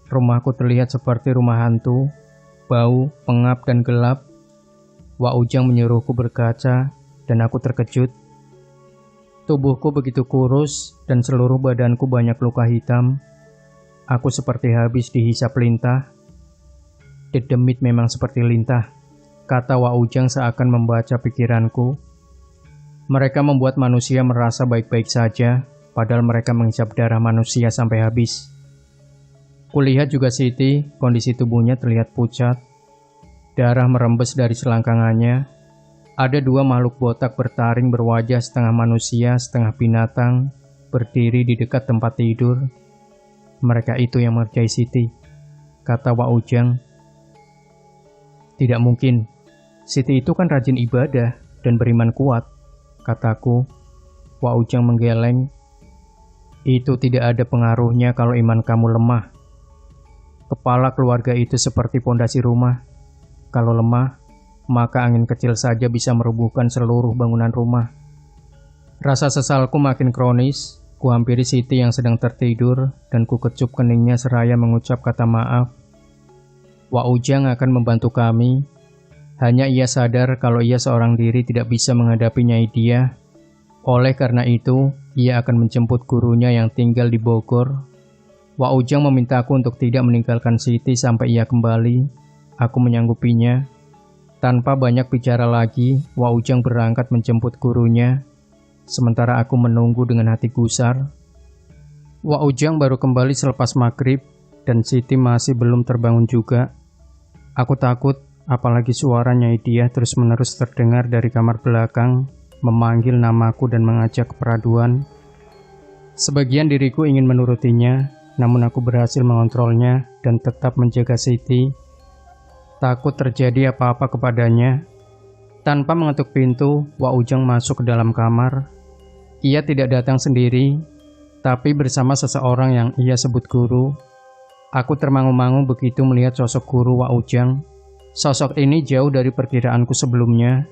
Rumahku terlihat seperti rumah hantu, bau, pengap, dan gelap. Wak Ujang menyuruhku berkaca, dan aku terkejut. Tubuhku begitu kurus, dan seluruh badanku banyak luka hitam. Aku seperti habis dihisap lintah. "Dedemit memang seperti lintah," kata Wak Ujang seakan membaca pikiranku. "Mereka membuat manusia merasa baik-baik saja, padahal mereka menghisap darah manusia sampai habis." Kulihat juga Siti, kondisi tubuhnya terlihat pucat. Darah merembes dari selangkangannya. Ada dua makhluk botak bertaring berwajah setengah manusia, setengah binatang, berdiri di dekat tempat tidur. "Mereka itu yang mengerjai Siti," kata Wak Ujang. "Tidak mungkin. Siti itu kan rajin ibadah dan beriman kuat," kataku. Wak Ujang menggeleng. "Itu tidak ada pengaruhnya kalau iman kamu lemah. Kepala keluarga itu seperti pondasi rumah. Kalau lemah, maka angin kecil saja bisa merubuhkan seluruh bangunan rumah." Rasa sesalku makin kronis. Kuhampiri Siti yang sedang tertidur, dan kukecup keningnya seraya mengucap kata maaf. Wak Ujang akan membantu kami. Hanya ia sadar kalau ia seorang diri tidak bisa menghadapi Nyai Diah. Oleh karena itu, ia akan menjemput gurunya yang tinggal di Bogor. Wak Ujang memintaku untuk tidak meninggalkan Siti sampai ia kembali. Aku menyanggupinya. Tanpa banyak bicara lagi, Wak Ujang berangkat menjemput gurunya. Sementara aku menunggu dengan hati gusar. Wak Ujang baru kembali selepas maghrib, dan Siti masih belum terbangun juga. Aku takut, apalagi suara Nyai Diah terus-menerus terdengar dari kamar belakang, memanggil namaku dan mengajak keperaduan. Sebagian diriku ingin menurutinya, namun aku berhasil mengontrolnya dan tetap menjaga Siti. Takut terjadi apa-apa kepadanya. Tanpa mengetuk pintu, Wak Ujang masuk ke dalam kamar. Ia tidak datang sendiri, tapi bersama seseorang yang ia sebut guru. Aku termangu-mangu begitu melihat sosok guru Wak Ujang. Sosok ini jauh dari perkiraanku sebelumnya.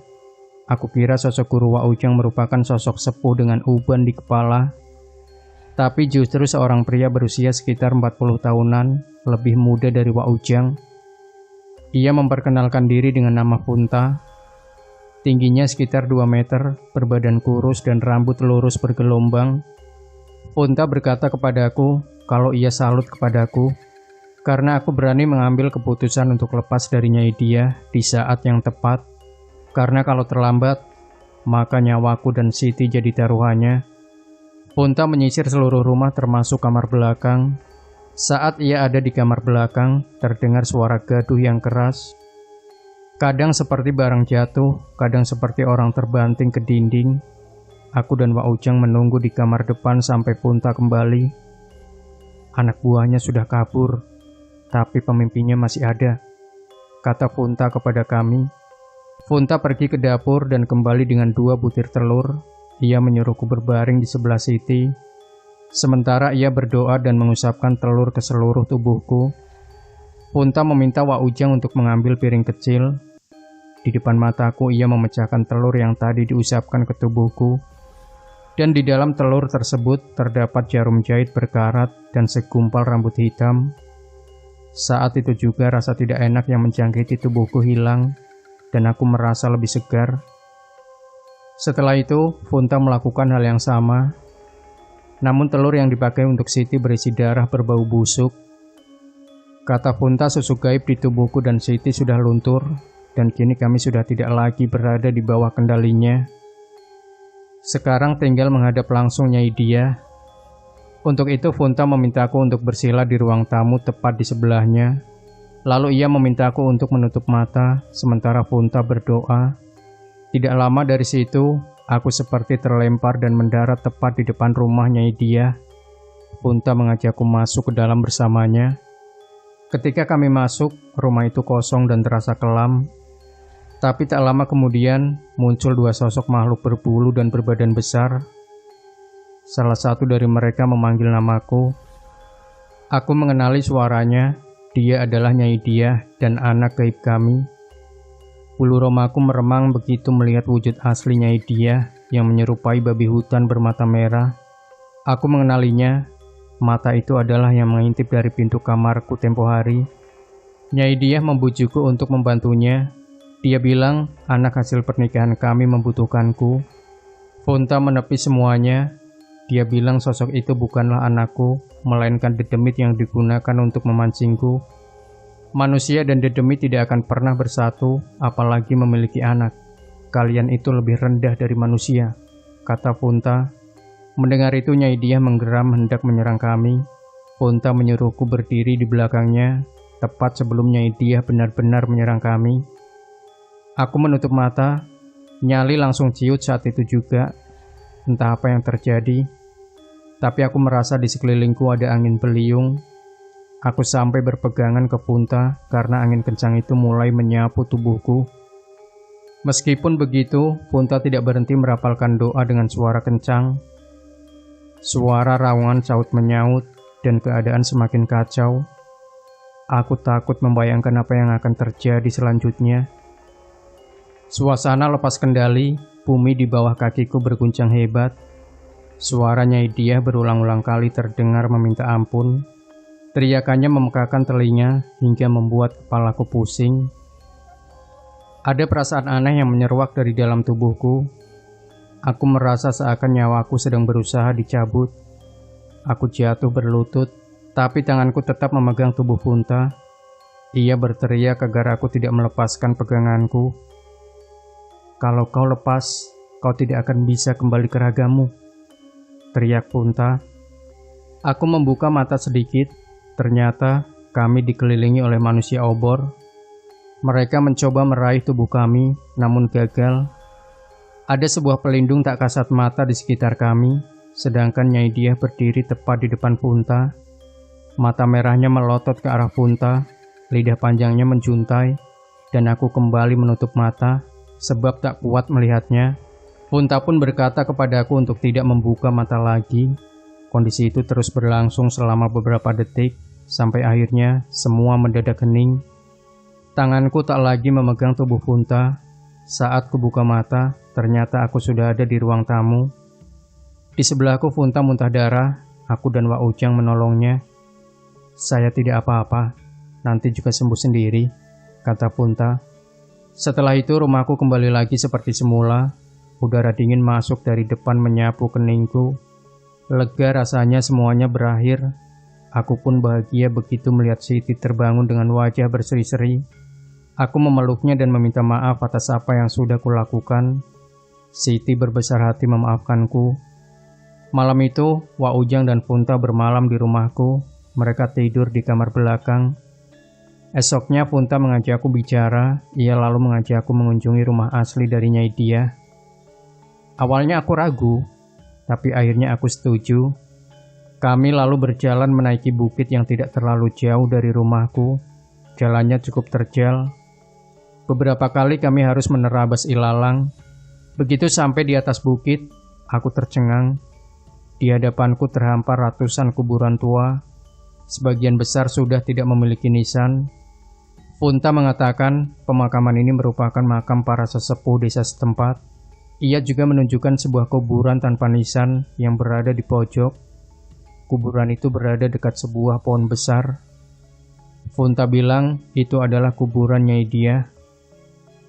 Aku kira sosok guru Wak Ujang merupakan sosok sepuh dengan uban di kepala. Tapi justru seorang pria berusia sekitar 40 tahunan, lebih muda dari Wak Ujang. Ia memperkenalkan diri dengan nama Punta. Tingginya sekitar 2 meter, berbadan kurus dan rambut lurus bergelombang. Punta berkata kepadaku kalau ia salut kepadaku, karena aku berani mengambil keputusan untuk lepas dari Nyai Diah di saat yang tepat. Karena kalau terlambat, maka nyawaku dan Siti jadi taruhannya. Punta menyisir seluruh rumah termasuk kamar belakang. Saat ia ada di kamar belakang, terdengar suara gaduh yang keras. Kadang seperti barang jatuh, kadang seperti orang terbanting ke dinding. Aku dan Wak Ujang menunggu di kamar depan sampai Punta kembali. Anak buahnya sudah kabur, tapi pemimpinnya masih ada, kata Punta kepada kami. Punta pergi ke dapur dan kembali dengan 2 butir telur. Ia menyuruhku berbaring di sebelah Siti. Sementara ia berdoa dan mengusapkan telur ke seluruh tubuhku. Punta meminta Wak Ujang untuk mengambil piring kecil. Di depan mataku ia memecahkan telur yang tadi diusapkan ke tubuhku. Dan di dalam telur tersebut terdapat jarum jahit berkarat dan segumpal rambut hitam. Saat itu juga rasa tidak enak yang menjangkiti tubuhku hilang dan aku merasa lebih segar. Setelah itu, Funta melakukan hal yang sama. Namun telur yang dipakai untuk Siti berisi darah berbau busuk. Kata Funta, susu gaib di tubuhku dan Siti sudah luntur dan kini kami sudah tidak lagi berada di bawah kendalinya. Sekarang tinggal menghadap langsung Nyai Diah. Untuk itu Funta memintaku untuk bersila di ruang tamu tepat di sebelahnya. Lalu ia memintaku untuk menutup mata sementara Funta berdoa. Tidak lama dari situ, aku seperti terlempar dan mendarat tepat di depan rumah Nyai Diah. Funta mengajakku masuk ke dalam bersamanya. Ketika kami masuk, rumah itu kosong dan terasa kelam. Tapi tak lama kemudian, muncul dua sosok makhluk berbulu dan berbadan besar. Salah satu dari mereka memanggil namaku. Aku mengenali suaranya, dia adalah Nyai Diah dan anak gaib kami. Bulu romaku meremang begitu melihat wujud asli Nyai Diah yang menyerupai babi hutan bermata merah. Aku mengenalinya, mata itu adalah yang mengintip dari pintu kamarku tempo hari. Nyai Diah membujukku untuk membantunya. Dia bilang anak hasil pernikahan kami membutuhkanku. Funta menepi semuanya. Dia bilang sosok itu bukanlah anakku, melainkan dedemit yang digunakan untuk memancingku. Manusia dan dedemit tidak akan pernah bersatu, apalagi memiliki anak. Kalian itu lebih rendah dari manusia, kata Funta. Mendengar itu Nyai Diah menggeram hendak menyerang kami. Funta menyuruhku berdiri di belakangnya, tepat sebelum Nyai Diah benar-benar menyerang kami. Aku menutup mata, nyali langsung ciut saat itu juga. Entah apa yang terjadi, tapi aku merasa di sekelilingku ada angin beliung. Aku sampai berpegangan ke Funta karena angin kencang itu mulai menyapu tubuhku. Meskipun begitu, Funta tidak berhenti merapalkan doa dengan suara kencang. Suara raungan saut menyaut dan keadaan semakin kacau. Aku takut membayangkan apa yang akan terjadi selanjutnya. Suasana lepas kendali, bumi di bawah kakiku berguncang hebat. Suara Nyai Diah berulang-ulang kali terdengar meminta ampun. Teriakannya memekakan telinga hingga membuat kepalaku pusing. Ada perasaan aneh yang menyeruak dari dalam tubuhku. Aku merasa seakan nyawaku sedang berusaha dicabut. Aku jatuh berlutut, tapi tanganku tetap memegang tubuh Funta. Ia berteriak agar aku tidak melepaskan peganganku. Kalau kau lepas, kau tidak akan bisa kembali ke ragamu, teriak Funta. Aku membuka mata sedikit, ternyata kami dikelilingi oleh manusia obor. Mereka mencoba meraih tubuh kami, namun gagal. Ada sebuah pelindung tak kasat mata di sekitar kami, sedangkan Nyai Diah berdiri tepat di depan Funta. Mata merahnya melotot ke arah Funta, lidah panjangnya menjuntai, dan aku kembali menutup mata. Sebab tak kuat melihatnya. Funta pun berkata kepadaku untuk tidak membuka mata lagi. Kondisi itu terus berlangsung selama beberapa detik, sampai akhirnya semua mendadak hening. Tanganku tak lagi memegang tubuh Funta. Saat kubuka mata, ternyata aku sudah ada di ruang tamu. Di sebelahku Funta muntah darah, aku dan Wak Ujang menolongnya. Saya tidak apa-apa, nanti juga sembuh sendiri, kata Funta. Setelah itu rumahku kembali lagi seperti semula. Udara dingin masuk dari depan menyapu keningku. Lega rasanya semuanya berakhir. Aku pun bahagia begitu melihat Siti terbangun dengan wajah berseri-seri. Aku memeluknya dan meminta maaf atas apa yang sudah kulakukan. Siti berbesar hati memaafkanku. Malam itu, Wak Ujang dan Funta bermalam di rumahku. Mereka tidur di kamar belakang. Esoknya Funta mengajakku bicara, ia lalu mengajakku mengunjungi rumah asli dari Nyai Diah. Awalnya aku ragu, tapi akhirnya aku setuju. Kami lalu berjalan menaiki bukit yang tidak terlalu jauh dari rumahku. Jalannya cukup terjal. Beberapa kali kami harus menerabas ilalang. Begitu sampai di atas bukit, aku tercengang. Di hadapanku terhampar ratusan kuburan tua. Sebagian besar sudah tidak memiliki nisan. Funta mengatakan pemakaman ini merupakan makam para sesepuh desa setempat. Ia juga menunjukkan sebuah kuburan tanpa nisan yang berada di pojok. Kuburan itu berada dekat sebuah pohon besar. Funta bilang itu adalah kuburan Nyai Diah.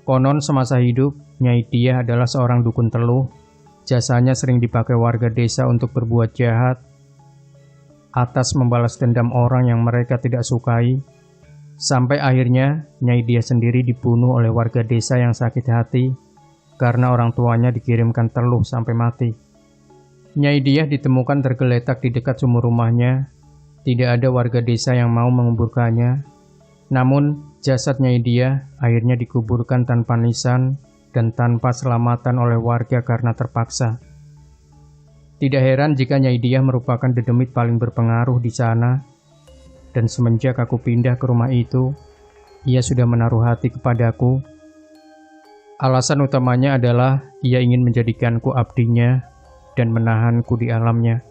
Konon semasa hidup, Nyai Diah adalah seorang dukun teluh. Jasanya sering dipakai warga desa untuk berbuat jahat, atas membalas dendam orang yang mereka tidak sukai. Sampai akhirnya Nyai Diah sendiri dibunuh oleh warga desa yang sakit hati karena orang tuanya dikirimkan teluh sampai mati. Nyai Diah ditemukan tergeletak di dekat sumur rumahnya. Tidak ada warga desa yang mau menguburkannya. Namun jasad Nyai Diah akhirnya dikuburkan tanpa nisan dan tanpa selamatan oleh warga karena terpaksa. Tidak heran jika Nyai Diah merupakan dedemit paling berpengaruh di sana. Dan semenjak aku pindah ke rumah itu, ia sudah menaruh hati kepadaku. Alasan utamanya adalah ia ingin menjadikanku abdinya dan menahanku di alamnya.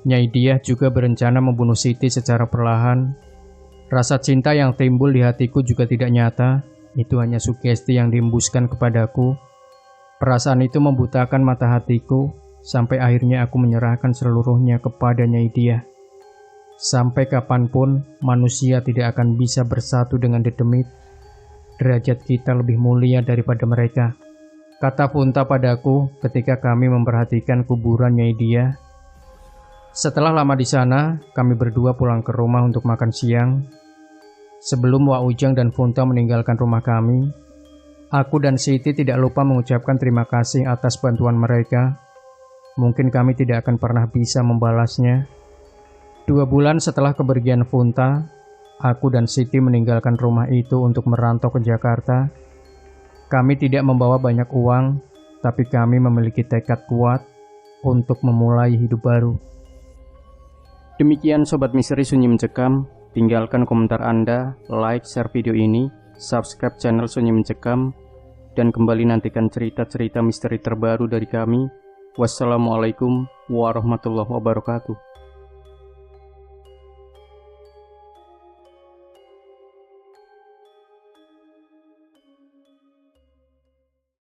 Nyai Diah juga berencana membunuh Siti secara perlahan. Rasa cinta yang timbul di hatiku juga tidak nyata, itu hanya sugesti yang dihembuskan kepadaku. Perasaan itu membutakan mata hatiku, sampai akhirnya aku menyerahkan seluruhnya kepada Nyai Diah. Sampai kapanpun manusia tidak akan bisa bersatu dengan dedemit. Derajat kita lebih mulia daripada mereka, kata Funta padaku ketika kami memperhatikan kuburan Nyai Diah. Setelah lama di sana, kami berdua pulang ke rumah untuk makan siang. Sebelum Wak Ujang dan Funta meninggalkan rumah kami, aku dan Siti tidak lupa mengucapkan terima kasih atas bantuan mereka. Mungkin kami tidak akan pernah bisa membalasnya. 2 bulan setelah kepergian Funta, aku dan Siti meninggalkan rumah itu untuk merantau ke Jakarta. Kami tidak membawa banyak uang, tapi kami memiliki tekad kuat untuk memulai hidup baru. Demikian Sobat Misteri Sunyi Mencekam. Tinggalkan komentar Anda, like, share video ini, subscribe channel Sunyi Mencekam, dan kembali nantikan cerita-cerita misteri terbaru dari kami. Wassalamualaikum warahmatullahi wabarakatuh.